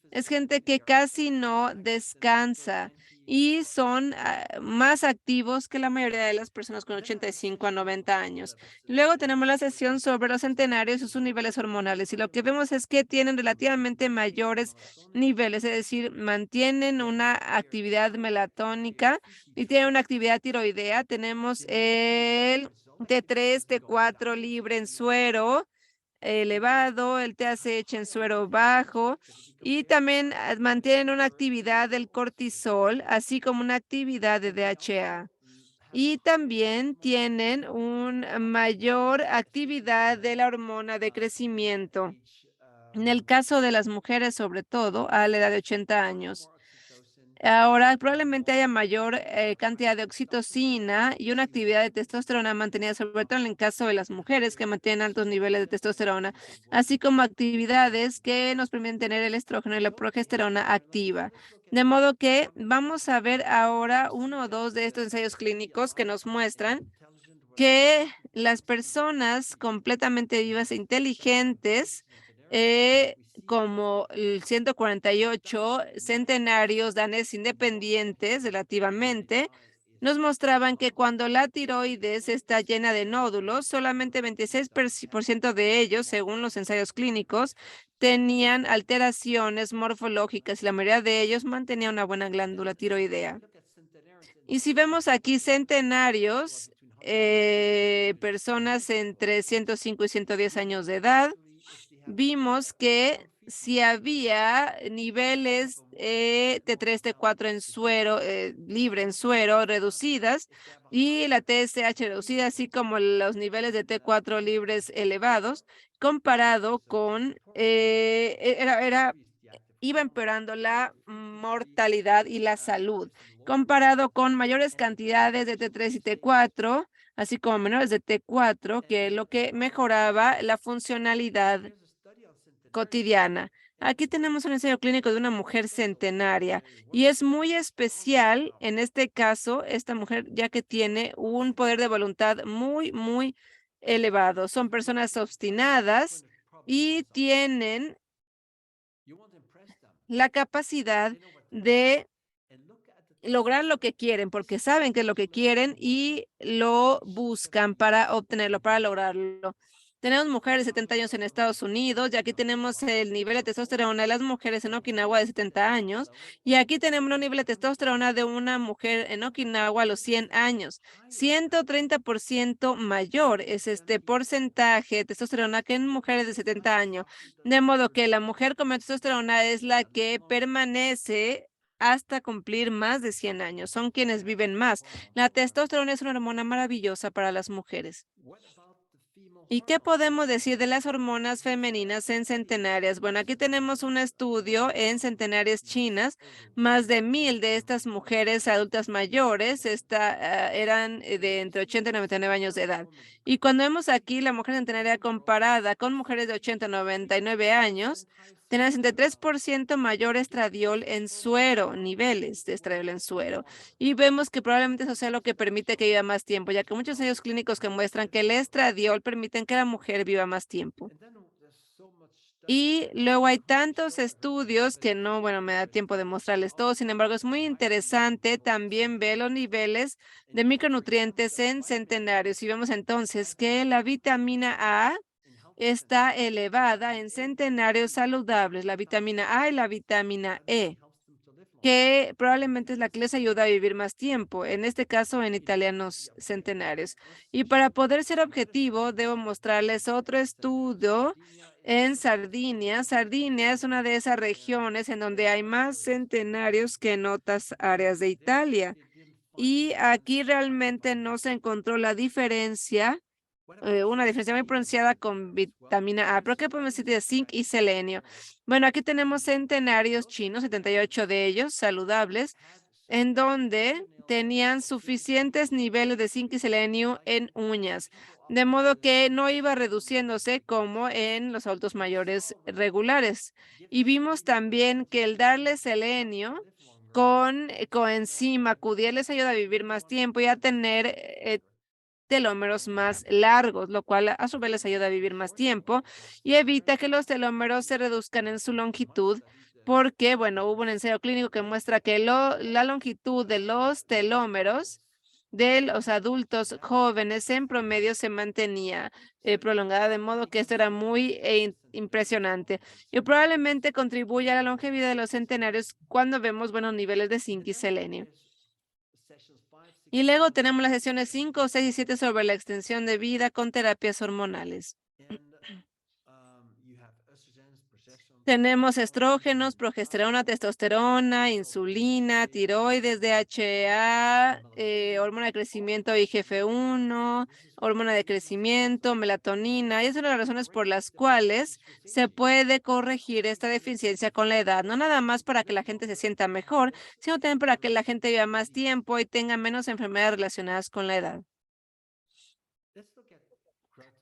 es gente que casi no descansa y son más activos que la mayoría de las personas con 85 a 90 años. Luego tenemos la sesión sobre los centenarios y sus niveles hormonales y lo que vemos es que tienen relativamente mayores niveles, es decir, mantienen una actividad melatónica y tienen una actividad tiroidea. Tenemos el T3, T4 libre en suero elevado, el TSH en suero bajo y también mantienen una actividad del cortisol, así como una actividad de DHA. Y también tienen una mayor actividad de la hormona de crecimiento. En el caso de las mujeres, sobre todo, a la edad de 80 años. Ahora, probablemente haya mayor cantidad de oxitocina y una actividad de testosterona mantenida, sobre todo en el caso de las mujeres que mantienen altos niveles de testosterona, así como actividades que nos permiten tener el estrógeno y la progesterona activa. De modo que vamos a ver ahora uno o dos de estos ensayos clínicos que nos muestran que las personas completamente vivas e inteligentes, como el 148 centenarios daneses independientes relativamente, nos mostraban que cuando la tiroides está llena de nódulos, solamente 26% de ellos, según los ensayos clínicos, tenían alteraciones morfológicas y la mayoría de ellos mantenía una buena glándula tiroidea. Y si vemos aquí centenarios, personas entre 105 y 110 años de edad, vimos que si había niveles T3, T4 en suero, libre en suero, reducidas, y la TSH reducida, así como los niveles de T4 libres elevados, comparado con, iba empeorando la mortalidad y la salud, comparado con mayores cantidades de T3 y T4, así como menores de T4, que es lo que mejoraba la funcionalidad cotidiana. Aquí tenemos un ensayo clínico de una mujer centenaria y es muy especial en este caso esta mujer ya que tiene un poder de voluntad muy elevado. Son personas obstinadas y tienen la capacidad de lograr lo que quieren, porque saben que es lo que quieren y lo buscan para obtenerlo, para lograrlo. Tenemos mujeres de 70 años en Estados Unidos, y aquí tenemos el nivel de testosterona de las mujeres en Okinawa de 70 años, y aquí tenemos el nivel de testosterona de una mujer en Okinawa a los 100 años. 130% mayor es este porcentaje de testosterona que en mujeres de 70 años. De modo que la mujer con testosterona es la que permanece hasta cumplir más de 100 años. Son quienes viven más. La testosterona es una hormona maravillosa para las mujeres. ¿Y qué podemos decir de las hormonas femeninas en centenarias? Bueno, aquí tenemos un estudio en centenarias chinas. Más de 1000 de estas mujeres adultas mayores eran de entre 80 y 99 años de edad. Y cuando vemos aquí la mujer centenaria comparada con mujeres de 80 a 99 años, tienen 63% mayor estradiol en suero, niveles de estradiol en suero. Y vemos que probablemente eso sea lo que permite que viva más tiempo, ya que muchos ensayos clínicos que muestran que el estradiol permiten que la mujer viva más tiempo. Y luego hay tantos estudios que no, bueno, me da tiempo de mostrarles todos. Sin embargo, es muy interesante también ver los niveles de micronutrientes en centenarios. Y vemos entonces que la vitamina A está elevada en centenarios saludables, la vitamina A y la vitamina E, que probablemente es la que les ayuda a vivir más tiempo, en este caso en italianos centenarios. Y para poder ser objetivo, debo mostrarles otro estudio en Sardinia. Sardinia es una de esas regiones en donde hay más centenarios que en otras áreas de Italia. Y aquí realmente no se encontró la diferencia una diferencia muy pronunciada con vitamina A. ¿Pero qué podemos decir de zinc y selenio? Bueno, aquí tenemos centenarios chinos, 78 de ellos saludables, en donde tenían suficientes niveles de zinc y selenio en uñas, de modo que no iba reduciéndose como en los adultos mayores regulares. Y vimos también que el darle selenio con coenzima Q10 les ayuda a vivir más tiempo y a tener telómeros más largos, lo cual a su vez les ayuda a vivir más tiempo y evita que los telómeros se reduzcan en su longitud, porque, bueno, hubo un ensayo clínico que muestra que la longitud de los telómeros de los adultos jóvenes en promedio se mantenía prolongada, de modo que esto era muy impresionante y probablemente contribuye a la longevidad de los centenarios cuando vemos buenos niveles de zinc y selenio. Y luego tenemos las sesiones 5, 6 y 7 sobre la extensión de vida con terapias hormonales. Tenemos estrógenos, progesterona, testosterona, insulina, tiroides, DHEA, hormona de crecimiento IGF-1, hormona de crecimiento, melatonina. Y esas son las razones por las cuales se puede corregir esta deficiencia con la edad. No nada más para que la gente se sienta mejor, sino también para que la gente viva más tiempo y tenga menos enfermedades relacionadas con la edad.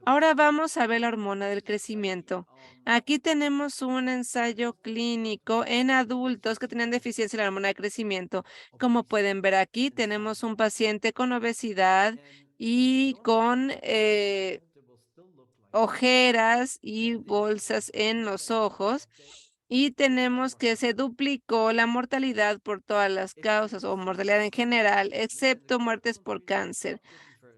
Ahora vamos a ver la hormona del crecimiento. Aquí tenemos un ensayo clínico en adultos que tenían deficiencia de la hormona de crecimiento. Como pueden ver aquí, tenemos un paciente con obesidad y con ojeras y bolsas en los ojos. Y tenemos que se duplicó la mortalidad por todas las causas o mortalidad en general, excepto muertes por cáncer.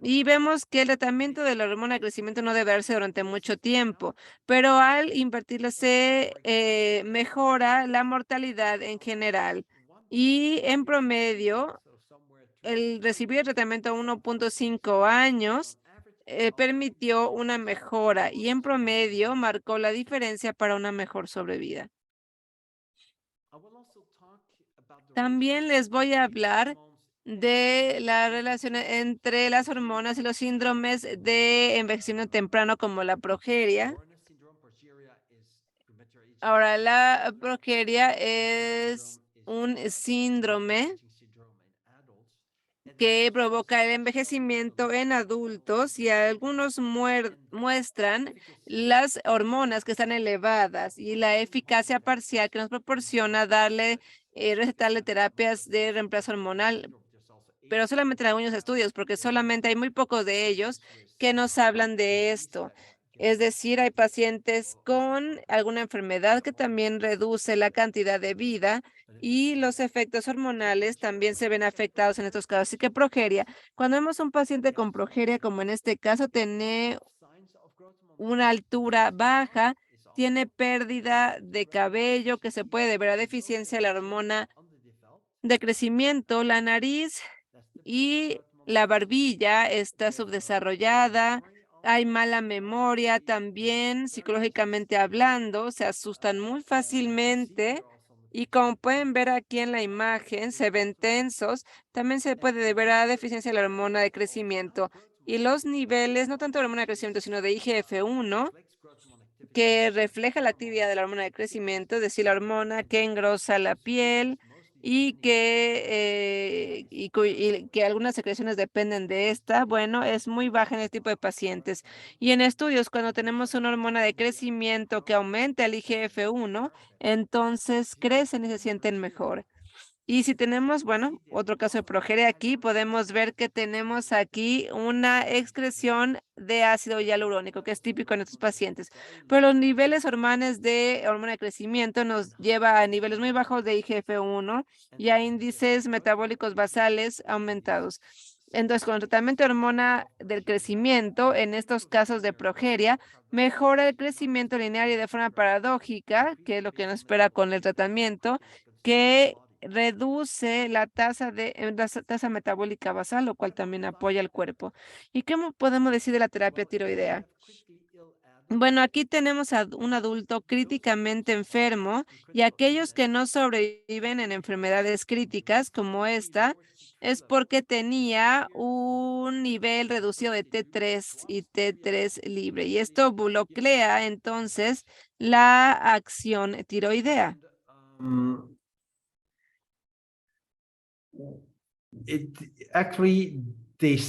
Y vemos que el tratamiento de la hormona de crecimiento no debe darse durante mucho tiempo, pero al invertirla se mejora la mortalidad en general. Y en promedio, el recibir el tratamiento a 1.5 años permitió una mejora y en promedio marcó la diferencia para una mejor sobrevida. También les voy a hablar de la relación entre las hormonas y los síndromes de envejecimiento temprano como la progeria. Ahora, la progeria es un síndrome que provoca el envejecimiento en adultos y algunos muestran las hormonas que están elevadas y la eficacia parcial que nos proporciona recetarle terapias de reemplazo hormonal, pero solamente en algunos estudios, porque solamente hay muy pocos de ellos que nos hablan de esto. Es decir, hay pacientes con alguna enfermedad que también reduce la cantidad de vida y los efectos hormonales también se ven afectados en estos casos. Así que progeria, cuando vemos un paciente con progeria, como en este caso, tiene una altura baja, tiene pérdida de cabello que se puede deber a deficiencia de la hormona de crecimiento, la nariz y la barbilla está subdesarrollada, hay mala memoria también, psicológicamente hablando, se asustan muy fácilmente y como pueden ver aquí en la imagen, se ven tensos, también se puede deber a deficiencia de la hormona de crecimiento y los niveles, no tanto de la hormona de crecimiento, sino de IGF-1, que refleja la actividad de la hormona de crecimiento, es decir, la hormona que engrosa la piel y que algunas secreciones dependen de esta, bueno, es muy baja en este tipo de pacientes. Y en estudios, cuando tenemos una hormona de crecimiento que aumenta el IGF-1, entonces crecen y se sienten mejor. Y si tenemos, bueno, otro caso de progeria aquí, podemos ver que tenemos aquí una excreción de ácido hialurónico, que es típico en estos pacientes. Pero los niveles hormonales de hormona de crecimiento nos lleva a niveles muy bajos de IGF-1 y a índices metabólicos basales aumentados. Entonces, con el tratamiento de hormona del crecimiento, en estos casos de progeria, mejora el crecimiento lineal y de forma paradójica, que es lo que nos espera con el tratamiento, que reduce la tasa metabólica basal, lo cual también apoya el cuerpo. ¿Y qué podemos decir de la terapia tiroidea? Bueno, aquí tenemos a un adulto críticamente enfermo y aquellos que no sobreviven en enfermedades críticas como esta es porque tenía un nivel reducido de T3 y T3 libre y esto bloquea entonces la acción tiroidea. It actually they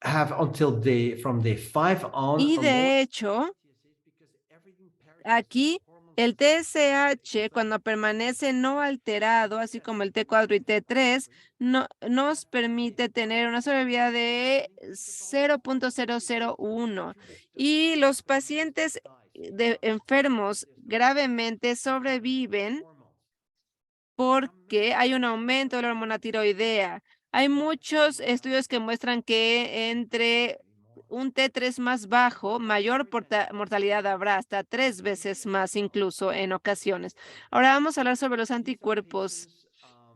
have until from day 5 on. Y de hecho, aquí el TSH, cuando permanece no alterado, así como el T4 y T3, nos permite tener una sobrevida de 0.001. Y los pacientes enfermos gravemente sobreviven porque hay un aumento de la hormona tiroidea. Hay muchos estudios que muestran que entre un T3 más bajo, mayor mortalidad habrá, hasta 3 veces más incluso en ocasiones. Ahora vamos a hablar sobre los anticuerpos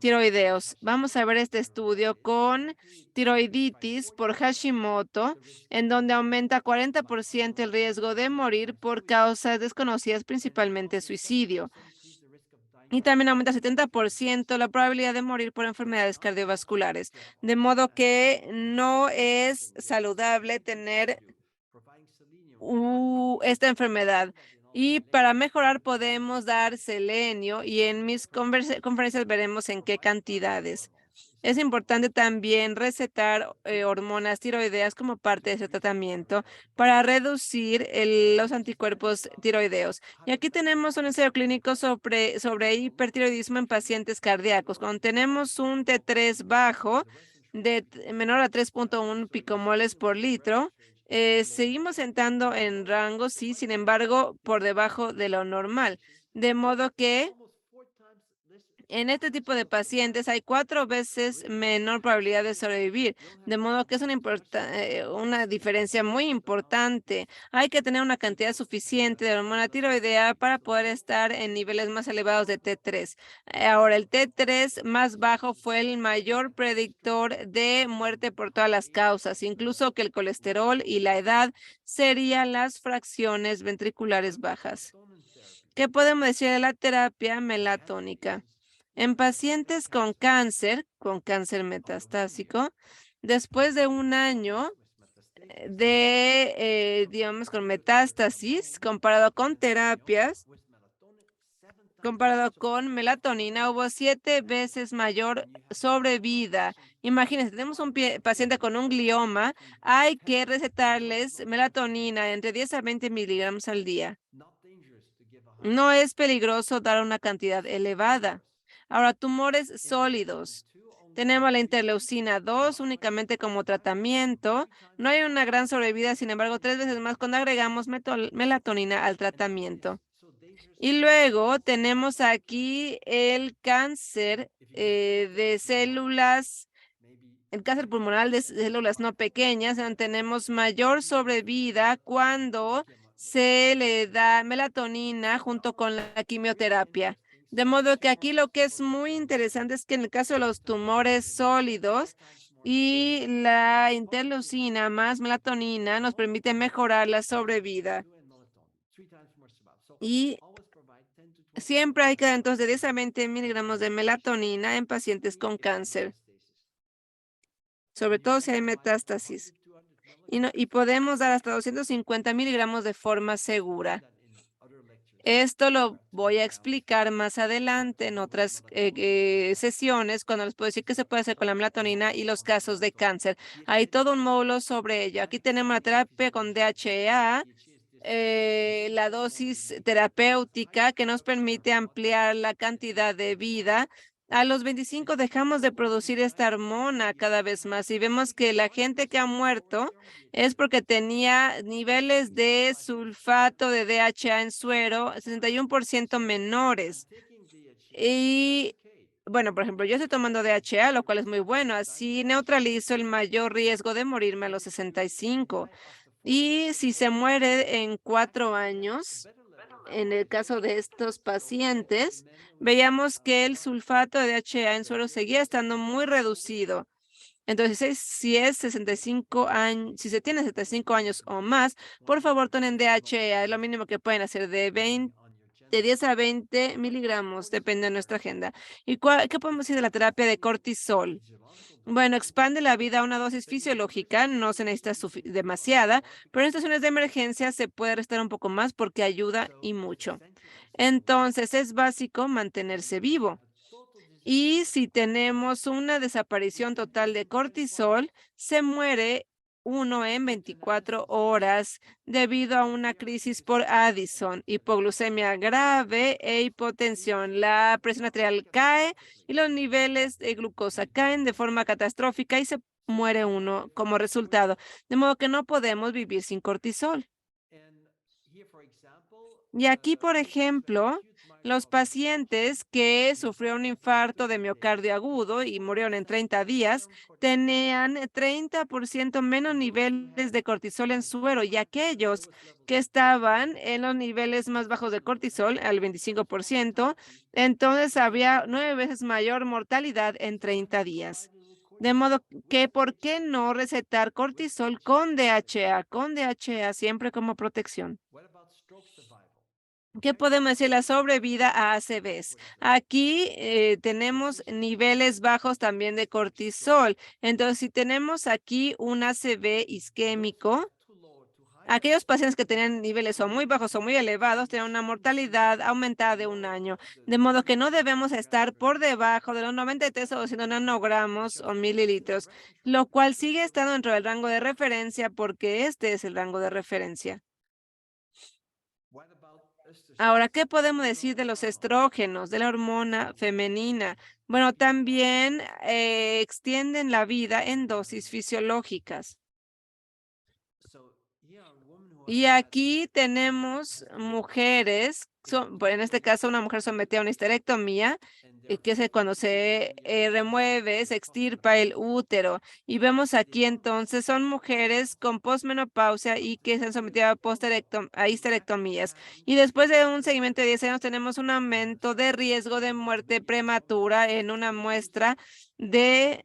tiroideos. Vamos a ver este estudio con tiroiditis por Hashimoto, en donde aumenta 40% el riesgo de morir por causas desconocidas, principalmente suicidio. Y también aumenta 70% la probabilidad de morir por enfermedades cardiovasculares. De modo que no es saludable tener esta enfermedad. Y para mejorar podemos dar selenio y en mis conferencias veremos en qué cantidades. Es importante también recetar hormonas tiroideas como parte de ese tratamiento para reducir los anticuerpos tiroideos. Y aquí tenemos un ensayo clínico sobre hipertiroidismo en pacientes cardíacos. Cuando tenemos un T3 bajo, menor a 3.1 picomoles por litro, seguimos entrando en rango, sí, sin embargo, por debajo de lo normal. De modo que en este tipo de pacientes hay 4 veces menor probabilidad de sobrevivir, de modo que es una diferencia muy importante. Hay que tener una cantidad suficiente de hormona tiroidea para poder estar en niveles más elevados de T3. Ahora, el T3 más bajo fue el mayor predictor de muerte por todas las causas, incluso que el colesterol y la edad serían las fracciones ventriculares bajas. ¿Qué podemos decir de la terapia melatónica? En pacientes con cáncer metastásico, después de un año digamos, con metástasis, comparado con terapias, comparado con melatonina, hubo 7 veces mayor sobrevida. Imagínense, tenemos un paciente con un glioma, hay que recetarles melatonina entre 10 a 20 miligramos al día. No es peligroso dar una cantidad elevada. Ahora, tumores sólidos. Tenemos la interleucina 2 únicamente como tratamiento. No hay una gran sobrevida, sin embargo, 3 veces más cuando agregamos melatonina al tratamiento. Y luego tenemos aquí el cáncer de células, el cáncer pulmonar de células no pequeñas. Tenemos mayor sobrevida cuando se le da melatonina junto con la quimioterapia. De modo que aquí lo que es muy interesante es que en el caso de los tumores sólidos y la interleucina más melatonina nos permite mejorar la sobrevida. Y siempre hay que dar entonces de 10 a 20 miligramos de melatonina en pacientes con cáncer, sobre todo si hay metástasis. Y podemos dar hasta 250 miligramos de forma segura. Esto lo voy a explicar más adelante en otras sesiones, cuando les puedo decir qué se puede hacer con la melatonina y los casos de cáncer. Hay todo un módulo sobre ello. Aquí tenemos la terapia con DHEA, la dosis terapéutica que nos permite ampliar la cantidad de vida. A los 25 dejamos de producir esta hormona cada vez más y vemos que la gente que ha muerto es porque tenía niveles de sulfato de DHA en suero 61% menores. Y bueno, por ejemplo, yo estoy tomando DHA, lo cual es muy bueno. Así neutralizo el mayor riesgo de morirme a los 65. Y si se muere en 4 años, en el caso de estos pacientes, veíamos que el sulfato de DHA en suero seguía estando muy reducido. Entonces, si es 65 años, si se tiene 65 años o más, por favor tomen DHA, es lo mínimo que pueden hacer de 10 a 20 miligramos, depende de nuestra agenda. ¿Y qué podemos decir de la terapia de cortisol? Bueno, expande la vida a una dosis fisiológica, no se necesita demasiada, pero en situaciones de emergencia se puede restar un poco más porque ayuda y mucho. Entonces, es básico mantenerse vivo. Y si tenemos una desaparición total de cortisol, se muere uno en 24 horas debido a una crisis por Addison, hipoglucemia grave e hipotensión. La presión arterial cae y los niveles de glucosa caen de forma catastrófica y se muere uno como resultado. De modo que no podemos vivir sin cortisol. Y aquí, por ejemplo, los pacientes que sufrieron un infarto de miocardio agudo y murieron en 30 días tenían 30% menos niveles de cortisol en suero, y aquellos que estaban en los niveles más bajos de cortisol, al 25%, entonces había 9 veces mayor mortalidad en 30 días. De modo que, ¿por qué no recetar cortisol con DHA? Con DHA siempre como protección. ¿Qué podemos decir la sobrevida a ACVs? Aquí tenemos niveles bajos también de cortisol. Entonces, si tenemos aquí un ACV isquémico, aquellos pacientes que tenían niveles o muy bajos o muy elevados tenían una mortalidad aumentada de 1 año. De modo que no debemos estar por debajo de los 93 o 200 nanogramos o mililitros, lo cual sigue estando dentro del rango de referencia porque este es el rango de referencia. Ahora, ¿qué podemos decir de los estrógenos, de la hormona femenina? Bueno, también extienden la vida en dosis fisiológicas. Y aquí tenemos mujeres, en este caso una mujer sometida a una histerectomía, que es cuando se remueve, se extirpa el útero. Y vemos aquí entonces son mujeres con posmenopausia y que se han sometido a, a histerectomías. Y después de un seguimiento de 10 años tenemos un aumento de riesgo de muerte prematura en una muestra de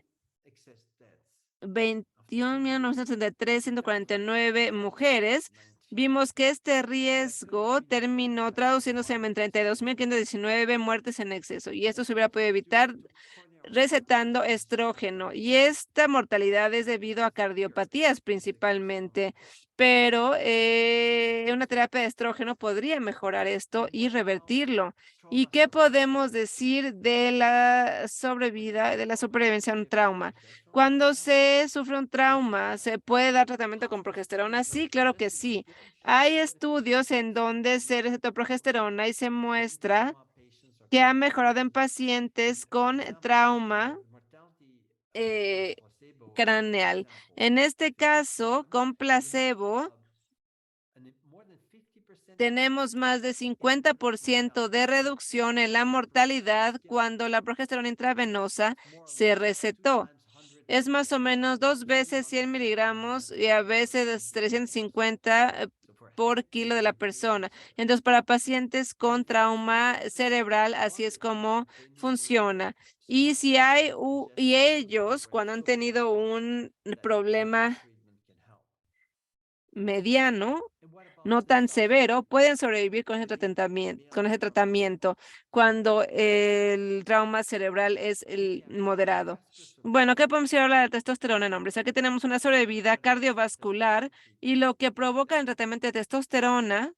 21.933, 149 mujeres. Vimos que este riesgo terminó traduciéndose en 32.519 muertes en exceso, y esto se hubiera podido evitar recetando estrógeno, y esta mortalidad es debido a cardiopatías principalmente, pero una terapia de estrógeno podría mejorar esto y revertirlo. ¿Y qué podemos decir de la sobrevida, de la supervivencia a un trauma? Cuando se sufre un trauma, ¿se puede dar tratamiento con progesterona? Sí, claro que sí. Hay estudios en donde se recetó progesterona y se muestra que ha mejorado en pacientes con trauma craneal. En este caso, con placebo, tenemos más de 50% de reducción en la mortalidad cuando la progesterona intravenosa se recetó. Es más o menos 2 veces 100 miligramos y a veces 350 por kilo de la persona. Entonces, para pacientes con trauma cerebral, así es como funciona. Y si hay, y ellos, cuando han tenido un problema mediano, no tan severo, pueden sobrevivir con ese tratamiento cuando el trauma cerebral es el moderado. Bueno, ¿qué podemos decir ahora de la testosterona en hombres? Aquí tenemos una sobrevida cardiovascular, y lo que provoca el tratamiento de testosterona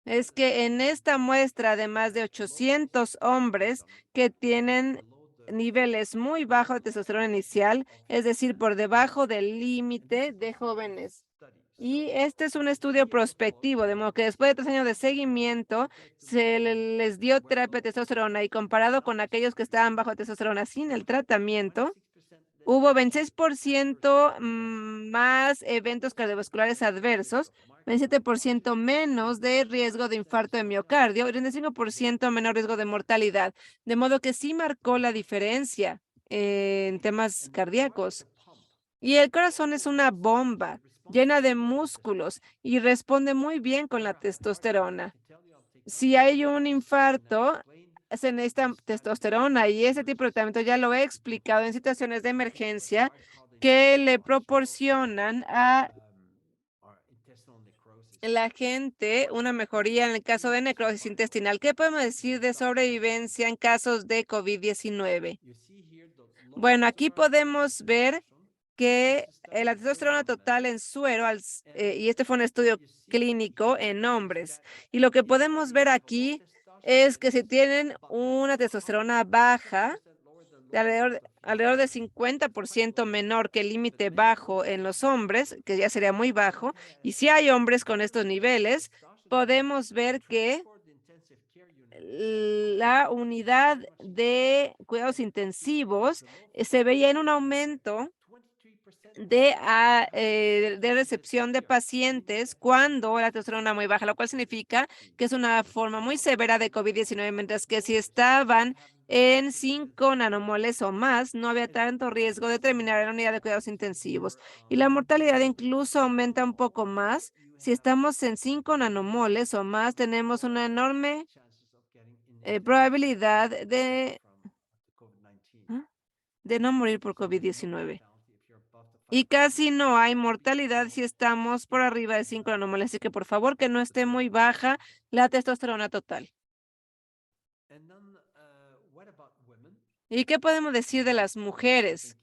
es que en esta muestra de más de 800 hombres que tienen niveles muy bajos de testosterona inicial, es decir, por debajo del límite de jóvenes. Y este es un estudio prospectivo, de modo que después de 3 años de seguimiento, les dio terapia de testosterona, y comparado con aquellos que estaban bajo testosterona sin el tratamiento, hubo 26% más eventos cardiovasculares adversos, 27% menos de riesgo de infarto de miocardio y 35% menor riesgo de mortalidad. De modo que sí marcó la diferencia en temas cardíacos. Y el corazón es una bomba llena de músculos y responde muy bien con la testosterona. Si hay un infarto, se necesita testosterona, y ese tipo de tratamiento ya lo he explicado en situaciones de emergencia que le proporcionan a la gente una mejoría en el caso de necrosis intestinal. ¿Qué podemos decir de sobrevivencia en casos de COVID-19? Bueno, aquí podemos ver que la testosterona total en suero, y este fue un estudio clínico en hombres, y lo que podemos ver aquí es que si tienen una testosterona baja, de alrededor de 50% menor que el límite bajo en los hombres, que ya sería muy bajo, y si hay hombres con estos niveles, podemos ver que la unidad de cuidados intensivos se veía en un aumento de recepción de pacientes cuando la testosterona era muy baja, lo cual significa que es una forma muy severa de COVID-19, mientras que si estaban en 5 nanomoles o más, no había tanto riesgo de terminar en la unidad de cuidados intensivos. Y la mortalidad incluso aumenta un poco más. Si estamos en 5 nanomoles o más, tenemos una enorme probabilidad ¿ah? De no morir por COVID-19. Y casi no hay mortalidad si estamos por arriba de 5 nanomoles, así que por favor que no esté muy baja la testosterona total. ¿Y qué podemos decir de las mujeres?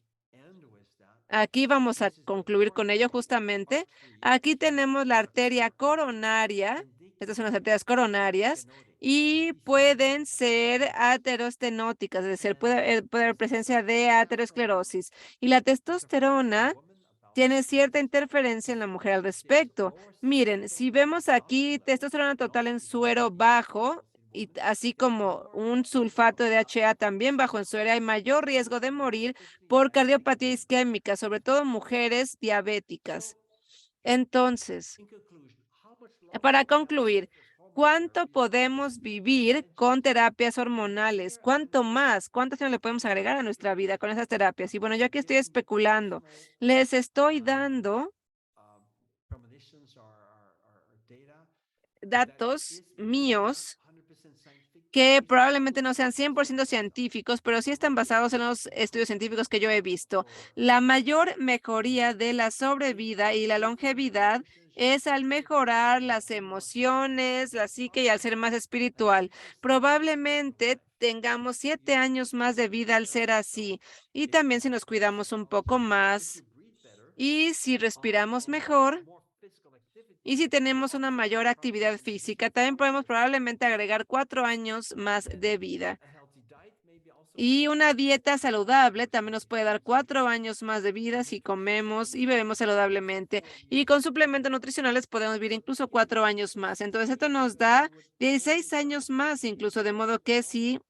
Aquí vamos a concluir con ello justamente. Aquí tenemos la arteria coronaria. Estas son las arterias coronarias y pueden ser aterostenóticas, es decir, puede haber presencia de aterosclerosis. Y la testosterona tiene cierta interferencia en la mujer al respecto. Miren, si vemos aquí testosterona total en suero bajo, y así como un sulfato de DHA también bajo en suero, hay mayor riesgo de morir por cardiopatía isquémica, sobre todo mujeres diabéticas. Entonces, para concluir, ¿cuánto podemos vivir con terapias hormonales? ¿Cuánto más? ¿Cuántos años le podemos agregar a nuestra vida con esas terapias? Y bueno, yo aquí estoy especulando. Les estoy dando datos míos que probablemente no sean 100% científicos, pero sí están basados en los estudios científicos que yo he visto. La mayor mejoría de la sobrevida y la longevidad es al mejorar las emociones, la psique y al ser más espiritual. Probablemente tengamos 7 años más de vida al ser así. Y también si nos cuidamos un poco más y si respiramos mejor, y si tenemos una mayor actividad física, también podemos probablemente agregar 4 años más de vida. Y una dieta saludable también nos puede dar 4 años más de vida si comemos y bebemos saludablemente. Y con suplementos nutricionales podemos vivir incluso 4 años más. Entonces, esto nos da 16 años más, incluso de modo que si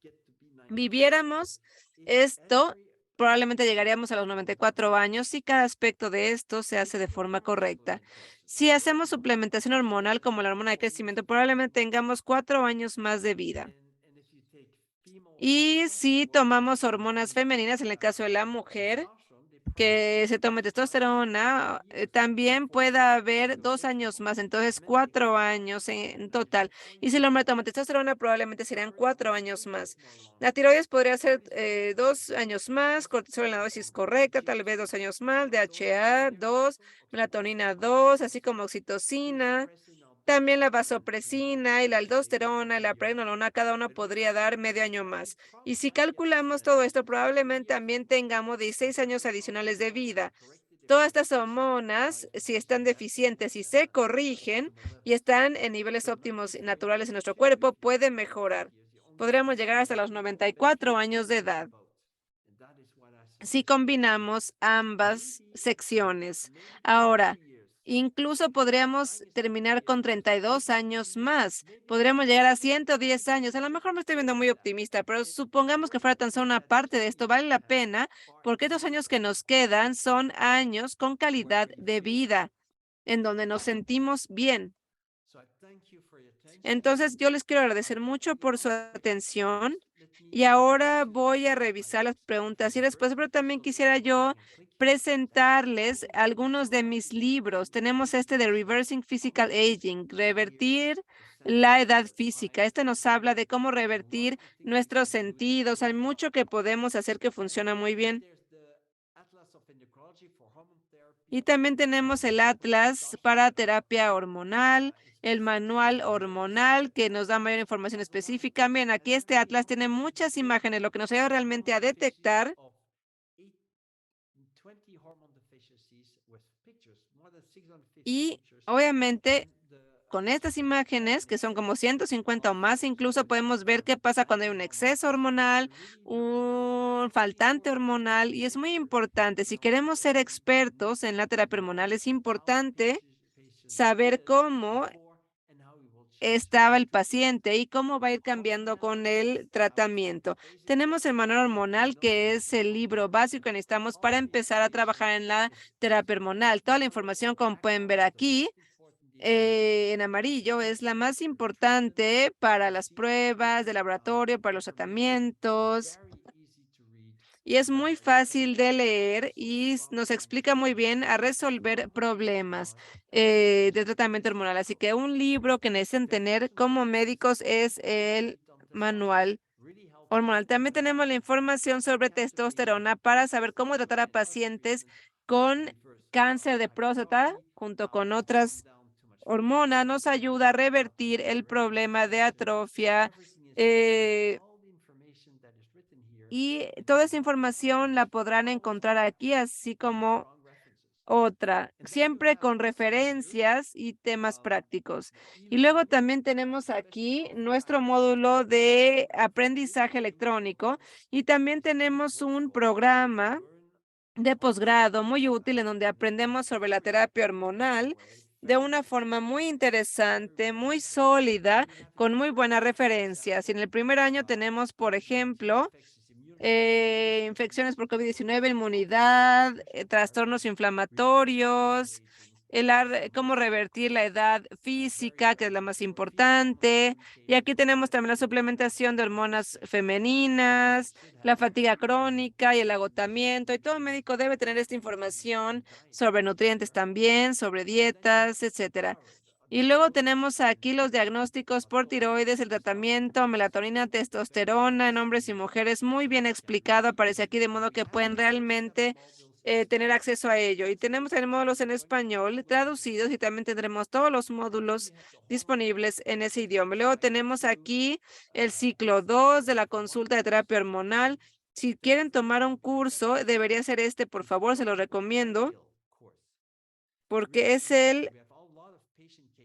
viviéramos esto, probablemente llegaríamos a los 94 años si cada aspecto de esto se hace de forma correcta. Si hacemos suplementación hormonal como la hormona de crecimiento, probablemente tengamos 4 años más de vida. Y si tomamos hormonas femeninas, en el caso de la mujer, que se tome testosterona, también puede haber 2 años más, entonces 4 años en total. Y si el hombre toma testosterona, probablemente serán 4 años más. La tiroides podría ser 2 años más, cortisol en la dosis correcta, tal vez 2 años más, DHA 2, melatonina 2, así como oxitocina. También la vasopresina y la aldosterona y la pregnenolona, cada una podría dar medio año más. Y si calculamos todo esto, probablemente también tengamos 16 años adicionales de vida. Todas estas hormonas, si están deficientes y se corrigen y están en niveles óptimos naturales en nuestro cuerpo, pueden mejorar. Podríamos llegar hasta los 94 años de edad si combinamos ambas secciones. Ahora, incluso podríamos terminar con 32 años más. Podríamos llegar a 110 años. A lo mejor me estoy viendo muy optimista, pero supongamos que fuera tan solo una parte de esto. Vale la pena porque estos años que nos quedan son años con calidad de vida, en donde nos sentimos bien. Entonces, yo les quiero agradecer mucho por su atención y ahora voy a revisar las preguntas y respuestas, pero también quisiera yo presentarles algunos de mis libros. Tenemos este de Reversing Physical Aging, revertir la edad física. Este nos habla de cómo revertir nuestros sentidos. Hay mucho que podemos hacer que funciona muy bien. Y también tenemos el Atlas para terapia hormonal, el manual hormonal que nos da mayor información específica. Miren, aquí este Atlas tiene muchas imágenes, lo que nos ayuda realmente a detectar y obviamente con estas imágenes, que son como 150 o más, incluso podemos ver qué pasa cuando hay un exceso hormonal, un faltante hormonal, y es muy importante. Si queremos ser expertos en la terapia hormonal, es importante saber cómo estaba el paciente y cómo va a ir cambiando con el tratamiento. Tenemos el manual hormonal, que es el libro básico que necesitamos para empezar a trabajar en la terapia hormonal. Toda la información, como pueden ver aquí, en amarillo, es la más importante para las pruebas de laboratorio, para los tratamientos. Y es muy fácil de leer y nos explica muy bien a resolver problemas de tratamiento hormonal. Así que un libro que necesitan tener como médicos es el manual hormonal. También tenemos la información sobre testosterona para saber cómo tratar a pacientes con cáncer de próstata junto con otras hormonas. Nos ayuda a revertir el problema de atrofia. eh, y toda esa información la podrán encontrar aquí, así como otra, siempre con referencias y temas prácticos. Y luego también tenemos aquí nuestro módulo de aprendizaje electrónico y también tenemos un programa de posgrado muy útil en donde aprendemos sobre la terapia hormonal de una forma muy interesante, muy sólida, con muy buenas referencias. Y en el primer año tenemos, por ejemplo, infecciones por COVID-19, inmunidad, trastornos inflamatorios, cómo revertir la edad física, que es la más importante. Y aquí tenemos también la suplementación de hormonas femeninas, la fatiga crónica y el agotamiento. Y todo médico debe tener esta información sobre nutrientes también, sobre dietas, etcétera. Y luego tenemos aquí los diagnósticos por tiroides, el tratamiento, melatonina, testosterona en hombres y mujeres, muy bien explicado, aparece aquí de modo que pueden realmente tener acceso a ello. Y tenemos también módulos en español traducidos y también tendremos todos los módulos disponibles en ese idioma. Luego tenemos aquí el ciclo 2 de la consulta de terapia hormonal. Si quieren tomar un curso, debería ser este, por favor, se lo recomiendo, porque es el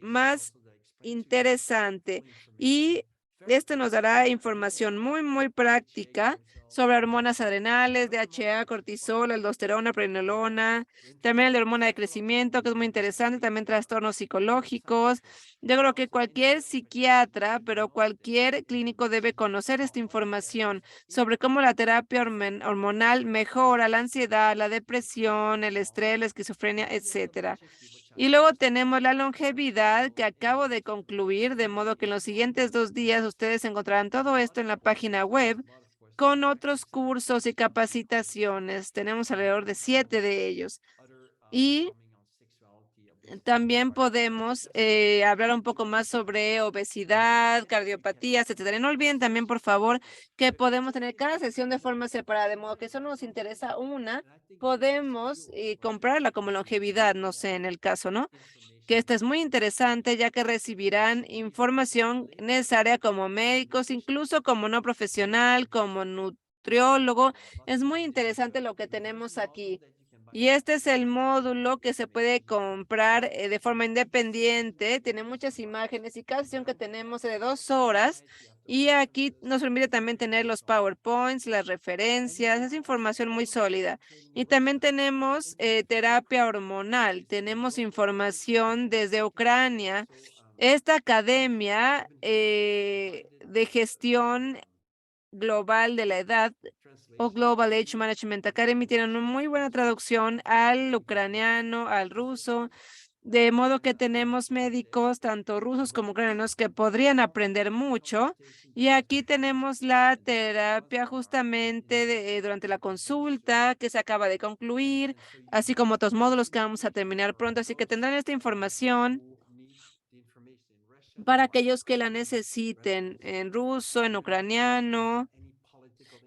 más interesante y este nos dará información muy práctica sobre hormonas adrenales, DHA, cortisol, aldosterona, pregnenolona, también la hormona de crecimiento, que es muy interesante, también trastornos psicológicos. Yo creo que cualquier psiquiatra, pero cualquier clínico debe conocer esta información sobre cómo la terapia hormonal mejora la ansiedad, la depresión, el estrés, la esquizofrenia, etcétera. Y luego tenemos la longevidad que acabo de concluir, de modo que en los siguientes 2 días ustedes encontrarán todo esto en la página web con otros cursos y capacitaciones. Tenemos alrededor de 7 de ellos. Y también podemos hablar un poco más sobre obesidad, cardiopatías, etcétera. Y no olviden también, por favor, que podemos tener cada sesión de forma separada, de modo que solo nos interesa una, podemos comprarla como longevidad, no sé, en el caso, ¿no? Que esta es muy interesante, ya que recibirán información necesaria como médicos, incluso como no profesional, como nutriólogo. Es muy interesante lo que tenemos aquí. Y este es el módulo que se puede comprar de forma independiente. Tiene muchas imágenes y cada sesión que tenemos es de 2 horas. Y aquí nos permite también tener los PowerPoints, las referencias, es información muy sólida. Y también tenemos terapia hormonal, tenemos información desde Ucrania. Esta academia de gestión global de la edad o Global Age Management Academy tiene una muy buena traducción al ucraniano, al ruso, de modo que tenemos médicos, tanto rusos como ucranianos, que podrían aprender mucho. Y aquí tenemos la terapia justamente durante la consulta que se acaba de concluir, así como otros módulos que vamos a terminar pronto. Así que tendrán esta información para aquellos que la necesiten en ruso, en ucraniano.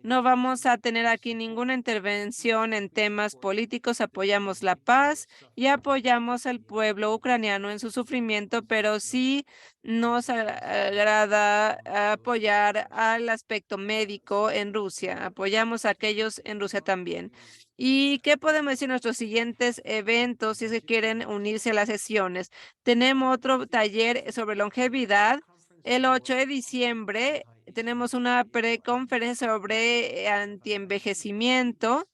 No vamos a tener aquí ninguna intervención en temas políticos. Apoyamos la paz y apoyamos al pueblo ucraniano en su sufrimiento, pero sí nos agrada apoyar al aspecto médico en Rusia. Apoyamos a aquellos en Rusia también. ¿Y qué podemos decir de nuestros siguientes eventos si es que quieren unirse a las sesiones? Tenemos otro taller sobre longevidad. El 8 de diciembre tenemos una preconferencia sobre antienvejecimiento.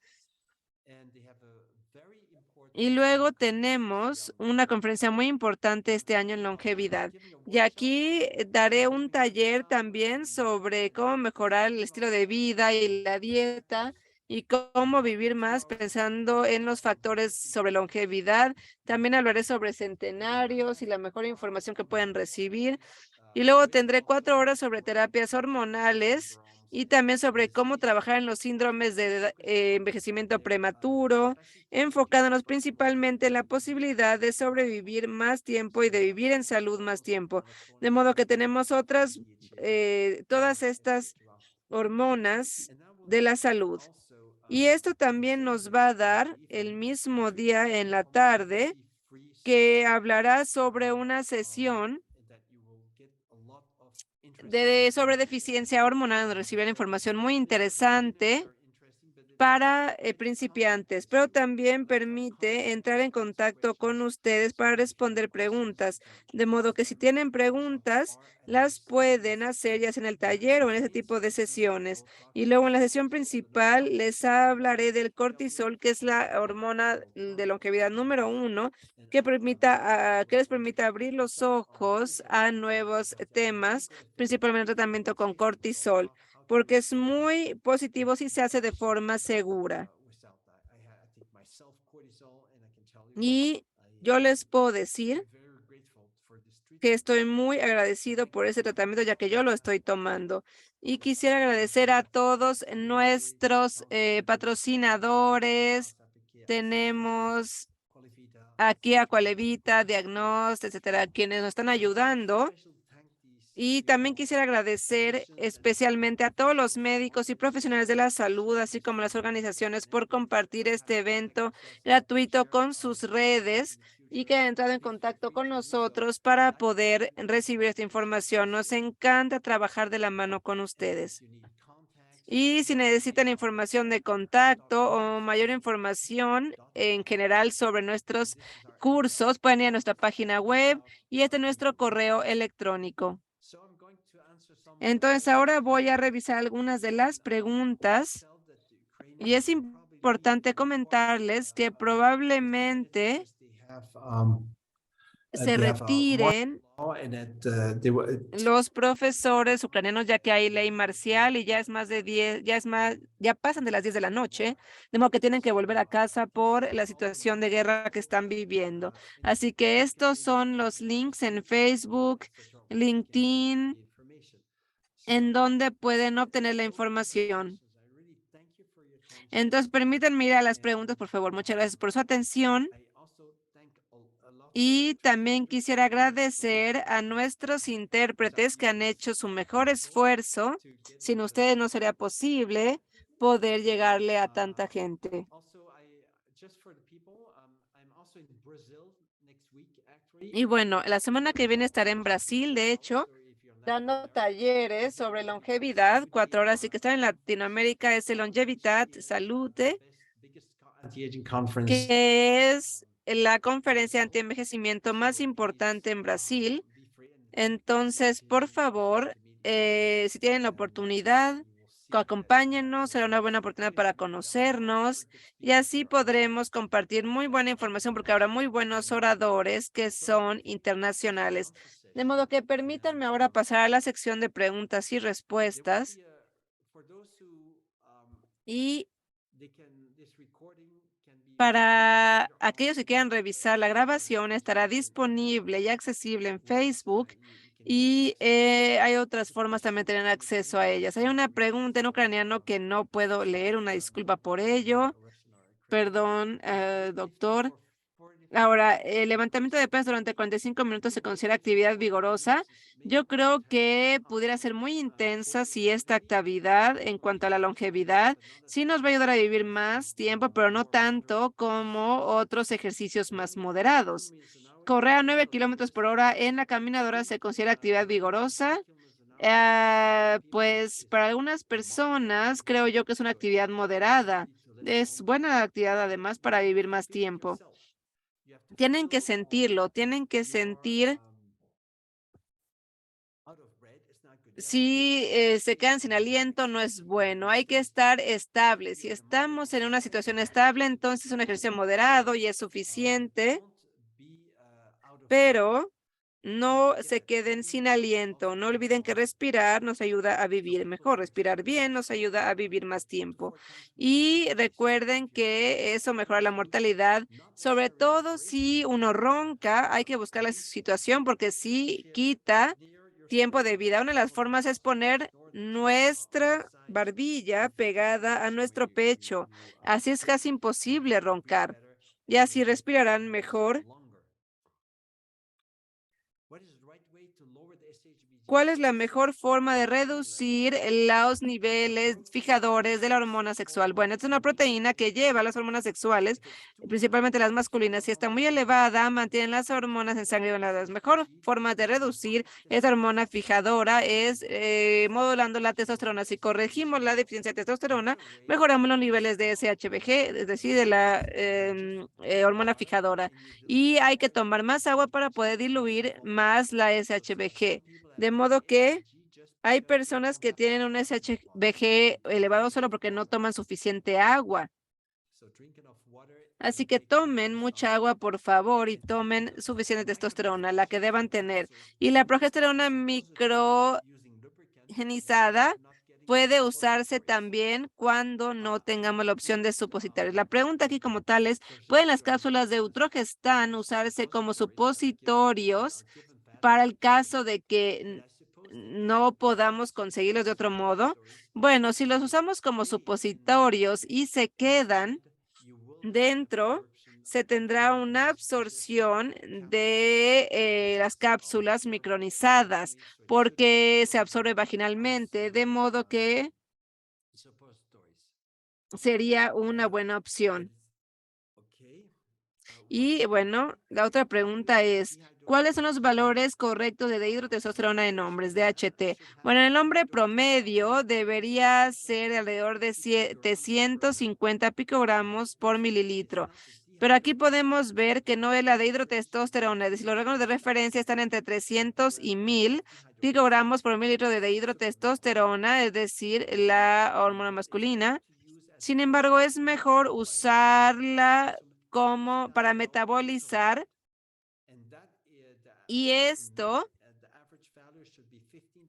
Y luego tenemos una conferencia muy importante este año en longevidad. Y aquí daré un taller también sobre cómo mejorar el estilo de vida y la dieta y cómo vivir más pensando en los factores sobre longevidad. También hablaré sobre centenarios y la mejor información que pueden recibir. Y luego tendré 4 horas sobre terapias hormonales y también sobre cómo trabajar en los síndromes de envejecimiento prematuro, enfocándonos principalmente en la posibilidad de sobrevivir más tiempo y de vivir en salud más tiempo. De modo que tenemos todas estas hormonas de la salud. Y esto también nos va a dar el mismo día en la tarde que hablará sobre una sesión sobre deficiencia hormonal, donde recibirán información muy interesante para principiantes, pero también permite entrar en contacto con ustedes para responder preguntas, de modo que si tienen preguntas, las pueden hacer ya sea en el taller o en ese tipo de sesiones. Y luego en la sesión principal les hablaré del cortisol, que es la hormona de longevidad número 1, que les permita abrir los ojos a nuevos temas, principalmente el tratamiento con cortisol, porque es muy positivo si se hace de forma segura. Y yo les puedo decir que estoy muy agradecido por ese tratamiento, ya que yo lo estoy tomando. Y quisiera agradecer a todos nuestros patrocinadores. Tenemos aquí a Cualevita, Diagnost, etcétera, quienes nos están ayudando. Y también quisiera agradecer especialmente a todos los médicos y profesionales de la salud, así como las organizaciones, por compartir este evento gratuito con sus redes y que han entrado en contacto con nosotros para poder recibir esta información. Nos encanta trabajar de la mano con ustedes. Y si necesitan información de contacto o mayor información en general sobre nuestros cursos, pueden ir a nuestra página web y este es nuestro correo electrónico. Entonces, ahora voy a revisar algunas de las preguntas y es importante comentarles que probablemente se They have a martial retiren law and that los profesores ucranianos, ya que hay ley marcial y ya es más de 10, ya pasan de las 10 de la noche, de modo que tienen que volver a casa por la situación de guerra que están viviendo. Así que estos son los links en Facebook, LinkedIn, en donde pueden obtener la información. Entonces, permítanme ir a las preguntas, por favor. Muchas gracias por su atención. Y también quisiera agradecer a nuestros intérpretes que han hecho su mejor esfuerzo. Sin ustedes no sería posible poder llegarle a tanta gente. Y bueno, la semana que viene estaré en Brasil, de hecho, dando talleres sobre longevidad, 4 horas, y que están en Latinoamérica, es el Longevitat Salute, conference. que es la conferencia anti-envejecimiento más importante en Brasil. Entonces, por favor, si tienen la oportunidad, acompáñennos, será una buena oportunidad para conocernos y así podremos compartir muy buena información porque habrá muy buenos oradores que son internacionales. De modo que permítanme ahora pasar a la sección de preguntas y respuestas y para aquellos que quieran revisar, la grabación estará disponible y accesible en Facebook y hay otras formas también de tener acceso a ellas. Hay una pregunta en ucraniano que no puedo leer, una disculpa por ello. Perdón, doctor. Ahora, el levantamiento de pesas durante 45 minutos se considera actividad vigorosa. Yo creo que pudiera ser muy intensa si esta actividad, en cuanto a la longevidad, sí nos va a ayudar a vivir más tiempo, pero no tanto como otros ejercicios más moderados. Correr a 9 kilómetros por hora en la caminadora se considera actividad vigorosa. Pues para algunas personas creo yo que es una actividad moderada. Es buena actividad además para vivir más tiempo. Tienen que sentirlo, tienen que sentir si se quedan sin aliento, no es bueno. Hay que estar estables. Si estamos en una situación estable, entonces un ejercicio moderado y es suficiente, pero no se queden sin aliento. No olviden que respirar nos ayuda a vivir mejor. Respirar bien nos ayuda a vivir más tiempo. Y recuerden que eso mejora la mortalidad, sobre todo si uno ronca, hay que buscar la situación porque sí quita tiempo de vida. Una de las formas es poner nuestra barbilla pegada a nuestro pecho. Así es casi imposible roncar. Y así respirarán mejor. ¿Cuál es la mejor forma de reducir los niveles fijadores de la hormona sexual? Bueno, esta es una proteína que lleva las hormonas sexuales, principalmente las masculinas. Si está muy elevada, mantienen las hormonas en sangre elevadas. La mejor forma de reducir esta hormona fijadora es modulando la testosterona. Si corregimos la deficiencia de testosterona, mejoramos los niveles de SHBG, es decir, de la hormona fijadora. Y hay que tomar más agua para poder diluir más la SHBG. De modo que hay personas que tienen un SHBG elevado solo porque no toman suficiente agua. Así que tomen mucha agua, por favor, y tomen suficiente testosterona, la que deban tener. Y la progesterona microgenizada puede usarse también cuando no tengamos la opción de supositorios. La pregunta aquí como tal es, ¿pueden las cápsulas de Utrogestan usarse como supositorios para el caso de que no podamos conseguirlos de otro modo? Bueno, si los usamos como supositorios y se quedan dentro, se tendrá una absorción de las cápsulas micronizadas porque se absorbe vaginalmente, de modo que sería una buena opción. Y bueno, la otra pregunta es, ¿cuáles son los valores correctos de dihidrotestosterona en hombres, DHT? Bueno, en el hombre promedio debería ser alrededor de 750 picogramos por mililitro. Pero aquí podemos ver que no es la dihidrotestosterona, es decir, los rangos de referencia están entre 300 y 1000 picogramos por mililitro de dihidrotestosterona, es decir, la hormona masculina. Sin embargo, es mejor usarla como para metabolizar y esto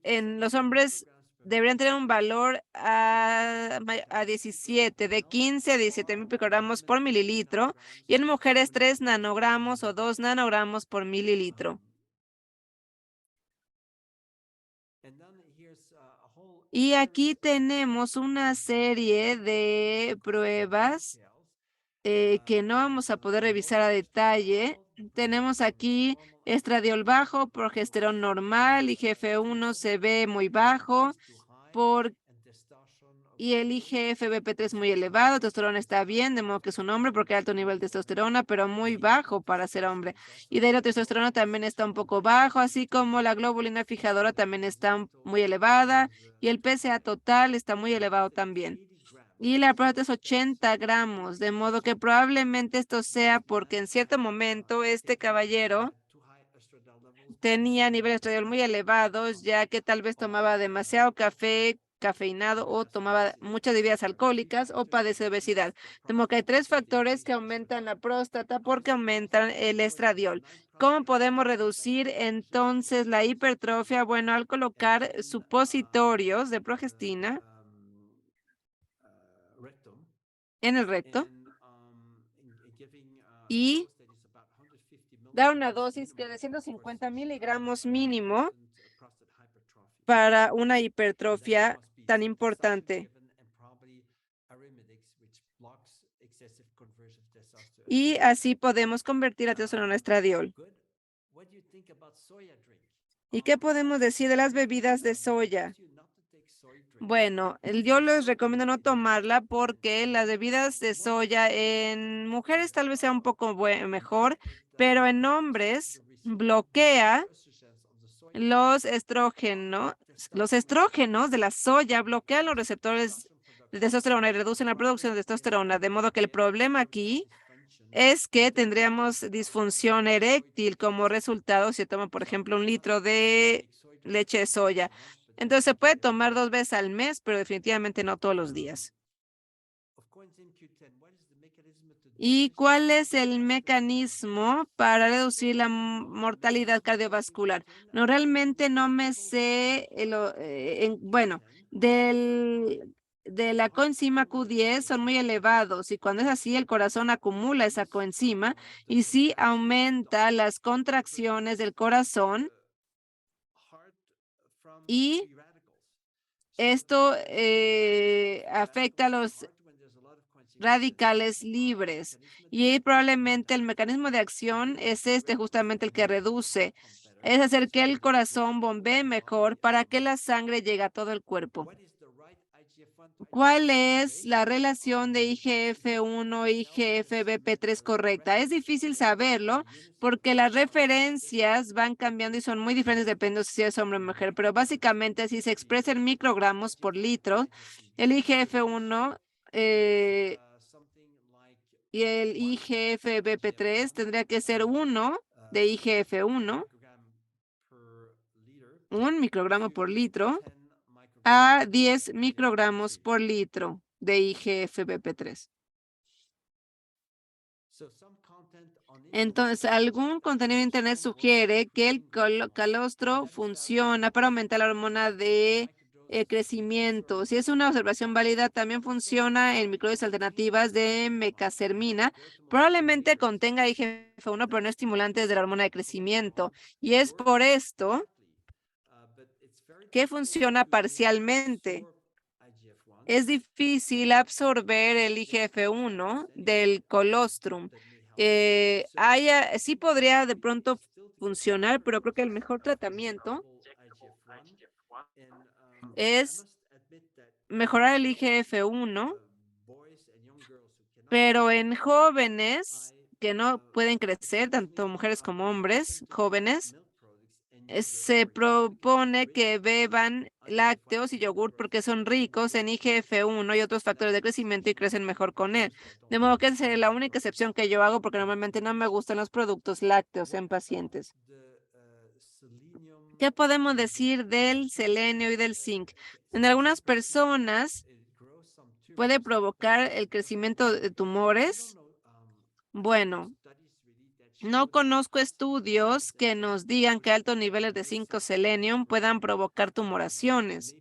en los hombres deberían tener un valor a 17, de 15 a 17,000 picogramos por mililitro y en mujeres 3 nanogramos o 2 nanogramos por mililitro. Y aquí tenemos una serie de pruebas que no vamos a poder revisar a detalle. Tenemos aquí estradiol bajo, progesterón normal, IGF-1 se ve muy bajo y el IGF-BP3 muy elevado, testosterona está bien, de modo que es un hombre porque hay alto nivel de testosterona, pero muy bajo para ser hombre. Y de la testosterona también está un poco bajo, así como la globulina fijadora también está muy elevada y el PSA total está muy elevado también. Y la próstata es 80 gramos, de modo que probablemente esto sea porque en cierto momento este caballero tenía niveles de estradiol muy elevados, ya que tal vez tomaba demasiado café, cafeinado o tomaba muchas bebidas alcohólicas o padece de obesidad. De modo que hay 3 factores que aumentan la próstata porque aumentan el estradiol. ¿Cómo podemos reducir entonces la hipertrofia? Bueno, al colocar supositorios de progestina en el recto y dar una dosis de 150 miligramos mínimo para una hipertrofia tan importante. Y así podemos convertir la testosterona en estradiol. ¿Y qué podemos decir de las bebidas de soya? Bueno, yo les recomiendo no tomarla porque las bebidas de soya en mujeres tal vez sea un poco mejor, pero en hombres bloquea los estrógenos de la soya, bloquean los receptores de testosterona y reducen la producción de testosterona. De modo que el problema aquí es que tendríamos disfunción eréctil como resultado si toma, por ejemplo, 1 litro de leche de soya. Entonces se puede tomar 2 veces al mes, pero definitivamente no todos los días. ¿Y cuál es el mecanismo para reducir la mortalidad cardiovascular? No, realmente no me sé, bueno, de la coenzima Q10 son muy elevados y cuando es así el corazón acumula esa coenzima y sí aumenta las contracciones del corazón y esto afecta a los radicales libres y probablemente el mecanismo de acción es justamente el que reduce, es hacer que el corazón bombee mejor para que la sangre llegue a todo el cuerpo. ¿Cuál es la relación de IGF-1 e IGF-BP3 correcta? Es difícil saberlo porque las referencias van cambiando y son muy diferentes dependiendo si es hombre o mujer, pero básicamente si se expresa en microgramos por litro, el IGF-1 y el IGF-BP3 tendría que ser 1 de IGF-1, 1 microgramo por litro, a 10 microgramos por litro de IGF-BP3. Entonces, algún contenido en Internet sugiere que el calostro funciona para aumentar la hormona de crecimiento. Si es una observación válida, también funciona en microdosis alternativas de mecasermina. Probablemente contenga IGF-1, pero no estimulantes de la hormona de crecimiento. Y es por esto que funciona parcialmente. Es difícil absorber el IGF-1 del colostrum. Sí podría de pronto funcionar, pero creo que el mejor tratamiento es mejorar el IGF-1, pero en jóvenes que no pueden crecer, tanto mujeres como hombres jóvenes, se propone que beban lácteos y yogur porque son ricos en IGF-1 y otros factores de crecimiento y crecen mejor con él. De modo que esa es la única excepción que yo hago porque normalmente no me gustan los productos lácteos en pacientes. ¿Qué podemos decir del selenio y del zinc? En algunas personas puede provocar el crecimiento de tumores. Bueno, no conozco estudios que nos digan que altos niveles de zinc o selenium puedan provocar tumoraciones.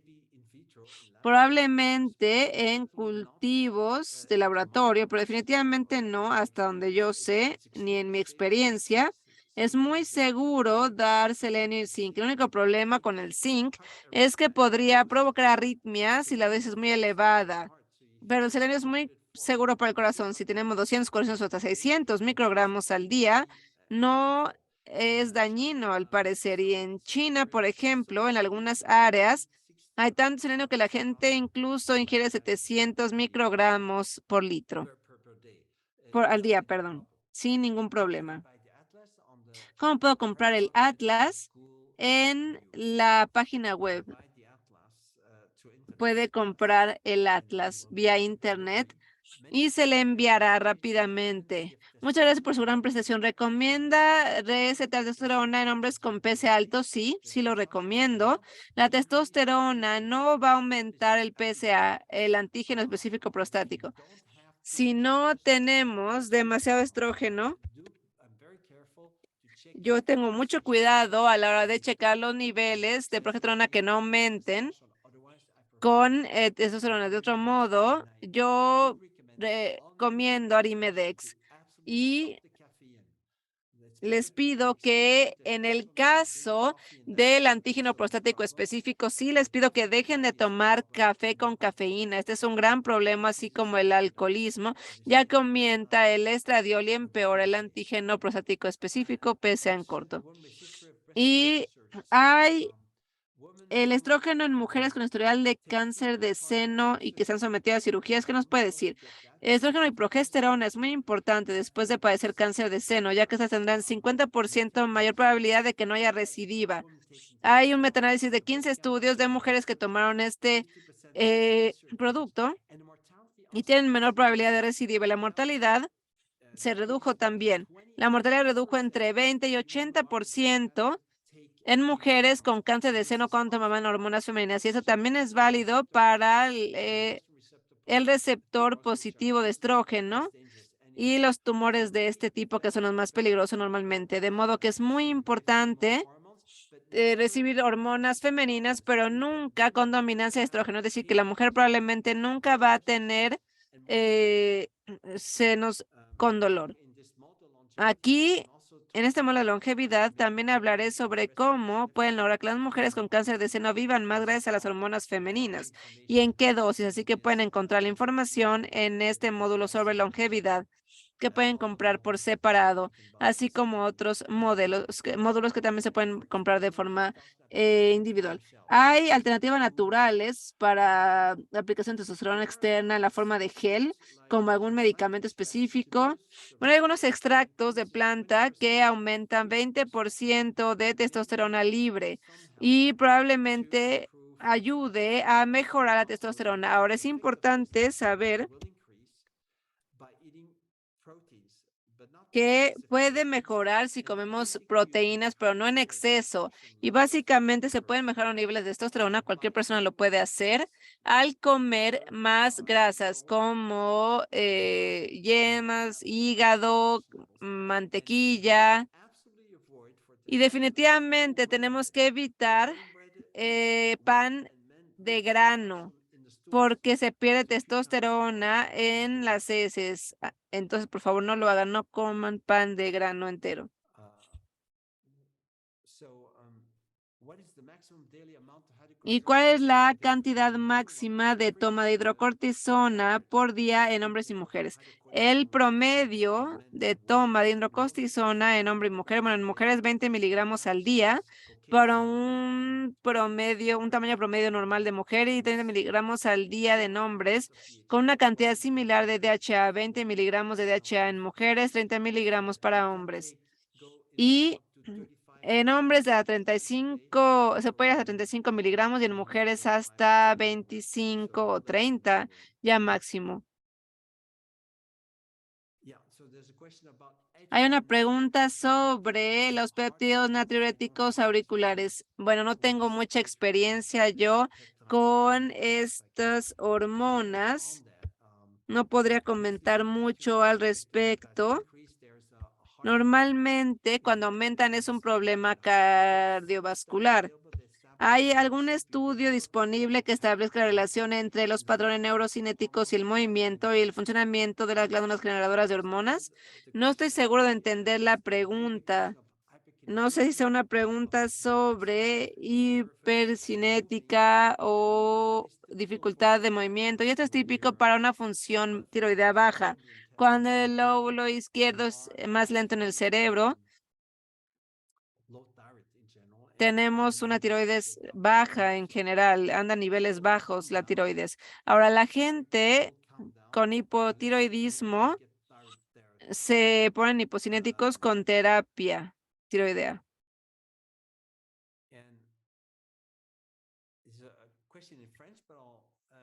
Probablemente en cultivos de laboratorio, pero definitivamente no, hasta donde yo sé, ni en mi experiencia. Es muy seguro dar selenio y zinc. El único problema con el zinc es que podría provocar arritmias si la dosis es muy elevada. Pero el selenio es muy seguro para el corazón. Si tenemos 200, 400 o hasta 600 microgramos al día, no es dañino al parecer. Y en China, por ejemplo, en algunas áreas, hay tanto selenio que la gente incluso ingiere 700 microgramos por litro, al día, perdón, sin ningún problema. ¿Cómo puedo comprar el atlas? En la página web. Puede comprar el atlas vía internet y se le enviará rápidamente. Muchas gracias por su gran prestación. ¿Recomienda recetas de testosterona en hombres con peso alto? Sí, sí lo recomiendo. La testosterona no va a aumentar el PSA, el antígeno específico prostático. Si no tenemos demasiado estrógeno, yo tengo mucho cuidado a la hora de checar los niveles de progesterona que no aumenten con testosterona. De otro modo, yo recomiendo Arimidex y les pido que en el caso del antígeno prostático específico, sí les pido que dejen de tomar café con cafeína. Este es un gran problema, así como el alcoholismo, ya que aumenta el estradiol y empeora el antígeno prostático específico, pese en corto. Y hay el estrógeno en mujeres con historial de cáncer de seno y que se han sometido a cirugías. ¿Qué nos puede decir? El estrógeno y progesterona es muy importante después de padecer cáncer de seno, ya que estas tendrán 50% mayor probabilidad de que no haya recidiva. Hay un metaanálisis de 15 estudios de mujeres que tomaron este producto y tienen menor probabilidad de recidiva. La mortalidad se redujo también. La mortalidad redujo entre 20 y 80% en mujeres con cáncer de seno cuando tomaban hormonas femeninas. Y eso también es válido para el receptor positivo de estrógeno y los tumores de este tipo, que son los más peligrosos normalmente. De modo que es muy importante recibir hormonas femeninas, pero nunca con dominancia de estrógeno. Es decir, que la mujer probablemente nunca va a tener senos con dolor. Aquí, en este modelo de longevidad, también hablaré sobre cómo pueden lograr que las mujeres con cáncer de seno vivan más gracias a las hormonas femeninas y en qué dosis. Así que pueden encontrar la información en este módulo sobre longevidad que pueden comprar por separado, así como otros módulos que también se pueden comprar de forma individual. Hay alternativas naturales para la aplicación de testosterona externa en la forma de gel, como algún medicamento específico. Bueno, hay algunos extractos de planta que aumentan 20% de testosterona libre y probablemente ayude a mejorar la testosterona. Ahora es importante saber que puede mejorar si comemos proteínas, pero no en exceso. Y básicamente se pueden mejorar los niveles de testosterona, cualquier persona lo puede hacer al comer más grasas como yemas, hígado, mantequilla. Y definitivamente tenemos que evitar pan de grano porque se pierde testosterona en las heces. Entonces, por favor, no lo hagan, no coman pan de grano entero. ¿Y cuál es la cantidad máxima de toma de hidrocortisona por día en hombres y mujeres? El promedio de toma de hidrocortisona en hombre y mujer, bueno, en mujeres 20 miligramos al día, para un promedio, un tamaño promedio normal de mujer y 30 miligramos al día de hombres, con una cantidad similar de DHA, 20 miligramos de DHA en mujeres, 30 miligramos para hombres. Y en hombres de 35, se puede ir hasta 35 miligramos y en mujeres hasta 25 o 30, ya máximo. Hay una pregunta sobre los péptidos natriuréticos auriculares. Bueno, no tengo mucha experiencia yo con estas hormonas. No podría comentar mucho al respecto. Normalmente, cuando aumentan es un problema cardiovascular. ¿Hay algún estudio disponible que establezca la relación entre los patrones neurocinéticos y el movimiento y el funcionamiento de las glándulas generadoras de hormonas? No estoy seguro de entender la pregunta. No sé si sea una pregunta sobre hipercinética o dificultad de movimiento. Y esto es típico para una función tiroidea baja. Cuando el lóbulo izquierdo es más lento en el cerebro, tenemos una tiroides baja en general, anda a niveles bajos la tiroides. Ahora, la gente con hipotiroidismo se ponen hipocinéticos con terapia tiroidea.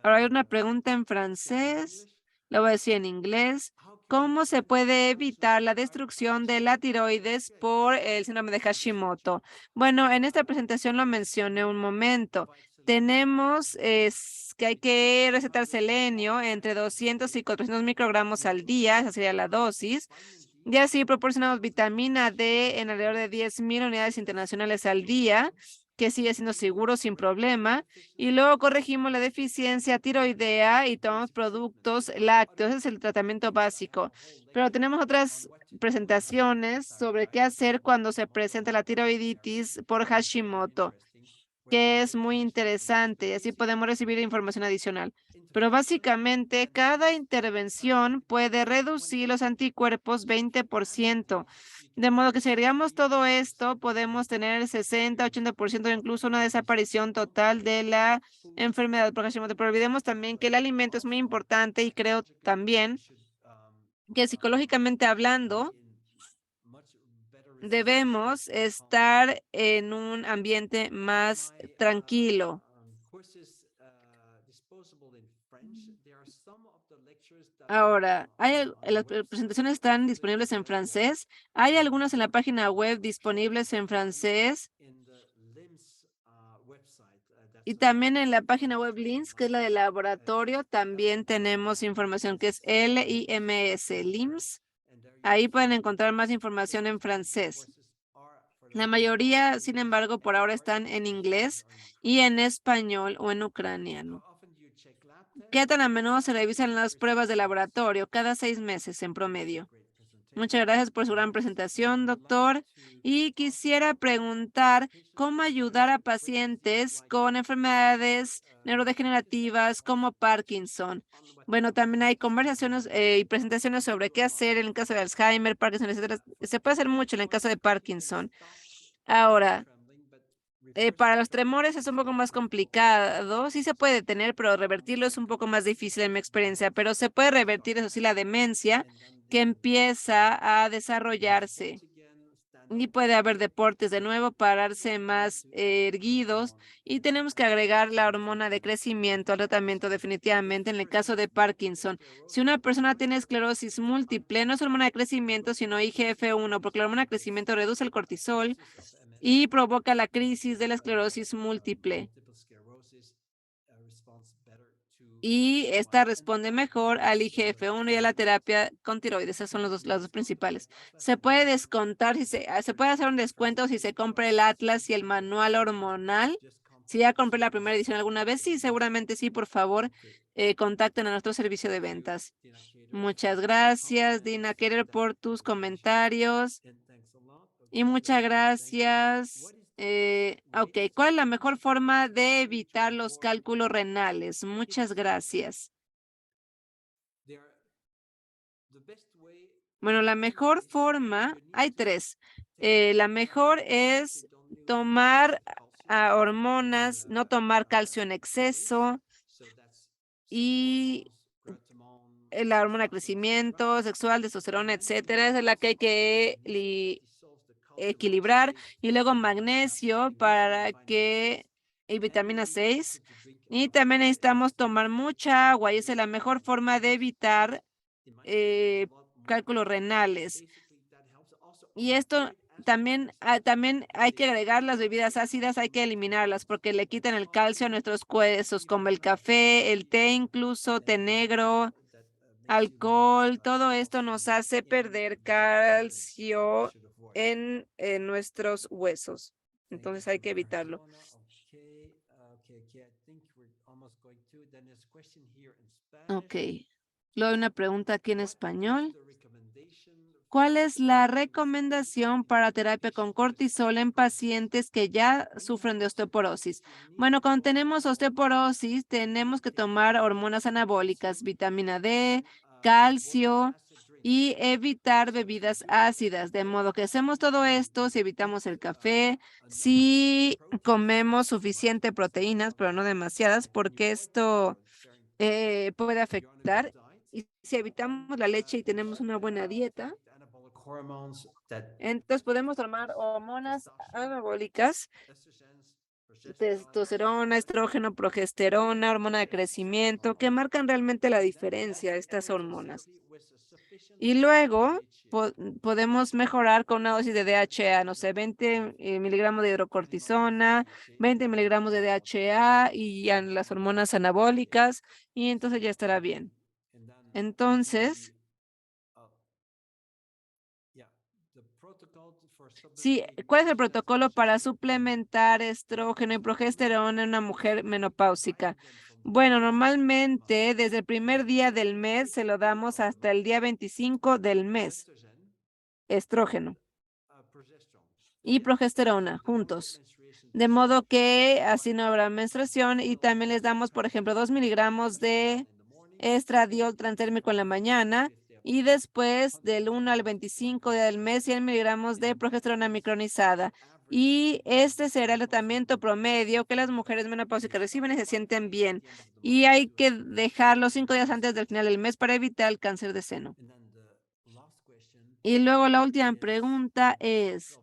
Ahora hay una pregunta en francés, la voy a decir en inglés. ¿Cómo se puede evitar la destrucción de la tiroides por el síndrome de Hashimoto? Bueno, en esta presentación lo mencioné un momento. Tenemos que hay que recetar selenio entre 200 y 400 microgramos al día, esa sería la dosis. Y así proporcionamos vitamina D en alrededor de 10,000 unidades internacionales al día, que sigue siendo seguro sin problema. Y luego corregimos la deficiencia tiroidea y tomamos productos lácteos. Ese es el tratamiento básico. Pero tenemos otras presentaciones sobre qué hacer cuando se presenta la tiroiditis por Hashimoto, que es muy interesante y así podemos recibir información adicional. Pero básicamente cada intervención puede reducir los anticuerpos 20%. De modo que si agregamos todo esto, podemos tener 60, 80% o incluso una desaparición total de la enfermedad por Hashimoto. Pero olvidemos también que el alimento es muy importante y creo también que psicológicamente hablando, debemos estar en un ambiente más tranquilo. Ahora, las presentaciones están disponibles en francés. Hay algunas en la página web disponibles en francés. Y también en la página web LIMS, que es la del laboratorio, también tenemos información que es LIMS, LIMS. Ahí pueden encontrar más información en francés. La mayoría, sin embargo, por ahora están en inglés y en español o en ucraniano. ¿Qué tan a menudo se revisan las pruebas de laboratorio? Cada 6 meses en promedio. Muchas gracias por su gran presentación, doctor. Y quisiera preguntar cómo ayudar a pacientes con enfermedades neurodegenerativas como Parkinson. Bueno, también hay conversaciones y presentaciones sobre qué hacer en el caso de Alzheimer, Parkinson, etcétera. Se puede hacer mucho en el caso de Parkinson. Ahora, para los tremores es un poco más complicado. Sí se puede detener, pero revertirlo es un poco más difícil en mi experiencia. Pero se puede revertir, eso sí, la demencia que empieza a desarrollarse. Y puede haber deportes de nuevo, pararse más erguidos. Y tenemos que agregar la hormona de crecimiento al tratamiento definitivamente en el caso de Parkinson. Si una persona tiene esclerosis múltiple, no es hormona de crecimiento, sino IGF-1, porque la hormona de crecimiento reduce el cortisol y provoca la crisis de la esclerosis múltiple. Y esta responde mejor al IGF-1 y a la terapia con tiroides. Esas son las dos principales. Se puede descontar, si se puede hacer un descuento si se compra el Atlas y el manual hormonal. Si ya compré la primera edición alguna vez, sí, seguramente sí, por favor, contacten a nuestro servicio de ventas. Muchas gracias, Dina Keller, por tus comentarios. Y muchas gracias. Ok, ¿cuál es la mejor forma de evitar los cálculos renales? Muchas gracias. Bueno, la mejor forma, hay tres. La mejor es tomar hormonas, no tomar calcio en exceso y la hormona de crecimiento sexual, testosterona, etcétera, es la que hay que equilibrar. Y luego magnesio para que, y vitamina 6. Y también necesitamos tomar mucha agua y esa es la mejor forma de evitar cálculos renales. Y esto también, también hay que agregar las bebidas ácidas, hay que eliminarlas porque le quitan el calcio a nuestros huesos, como el café, el té, incluso té negro, alcohol, todo esto nos hace perder calcio en nuestros huesos. Entonces hay que evitarlo. Ok. Luego hay una pregunta aquí en español. ¿Cuál es la recomendación para terapia con cortisol en pacientes que ya sufren de osteoporosis? Bueno, cuando tenemos osteoporosis, tenemos que tomar hormonas anabólicas, vitamina D, calcio y evitar bebidas ácidas. De modo que hacemos todo esto si evitamos el café, si comemos suficiente proteínas, pero no demasiadas, porque esto puede afectar. Y si evitamos la leche y tenemos una buena dieta, entonces podemos tomar hormonas anabólicas, testosterona, estrógeno, progesterona, hormona de crecimiento, que marcan realmente la diferencia, estas hormonas. Y luego podemos mejorar con una dosis de DHA, no sé, 20 miligramos de hidrocortisona, 20 miligramos de DHA y ya las hormonas anabólicas, y entonces ya estará bien. Entonces, sí, ¿cuál es el protocolo para suplementar estrógeno y progesterona en una mujer menopáusica? Bueno, normalmente desde el primer día del mes se lo damos hasta el día 25 del mes. Estrógeno y progesterona juntos. De modo que así no habrá menstruación y también les damos, por ejemplo, 2 miligramos de estradiol transdérmico en la mañana y después del 1 al 25 día del mes 100 miligramos de progesterona micronizada. Y este será el tratamiento promedio que las mujeres menopáusicas reciben y se sienten bien. Y hay que dejarlo 5 días antes del final del mes para evitar el cáncer de seno. Y luego la última pregunta es,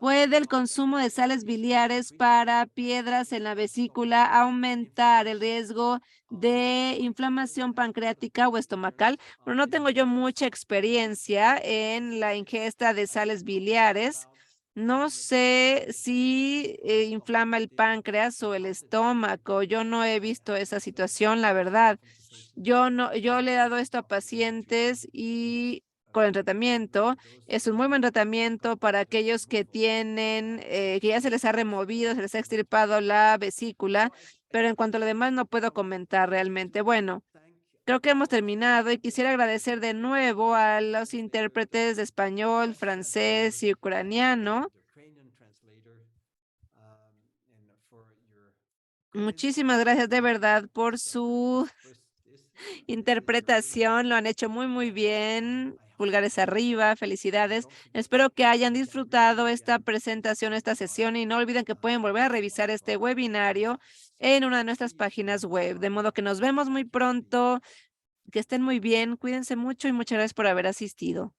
¿Puede el consumo de sales biliares para piedras en la vesícula aumentar el riesgo de inflamación pancreática o estomacal? Bueno, no tengo yo mucha experiencia en la ingesta de sales biliares. No sé si inflama el páncreas o el estómago. Yo no he visto esa situación, la verdad. Yo le he dado esto a pacientes y con el tratamiento. Es un muy buen tratamiento para aquellos que tienen, que ya se les ha removido, se les ha extirpado la vesícula, pero en cuanto a lo demás no puedo comentar realmente. Bueno, creo que hemos terminado y quisiera agradecer de nuevo a los intérpretes de español, francés y ucraniano. Muchísimas gracias de verdad por su interpretación. Lo han hecho muy, muy bien. Pulgares arriba, felicidades. Espero que hayan disfrutado esta presentación, esta sesión y no olviden que pueden volver a revisar este webinario en una de nuestras páginas web. De modo que nos vemos muy pronto. Que estén muy bien, cuídense mucho y muchas gracias por haber asistido.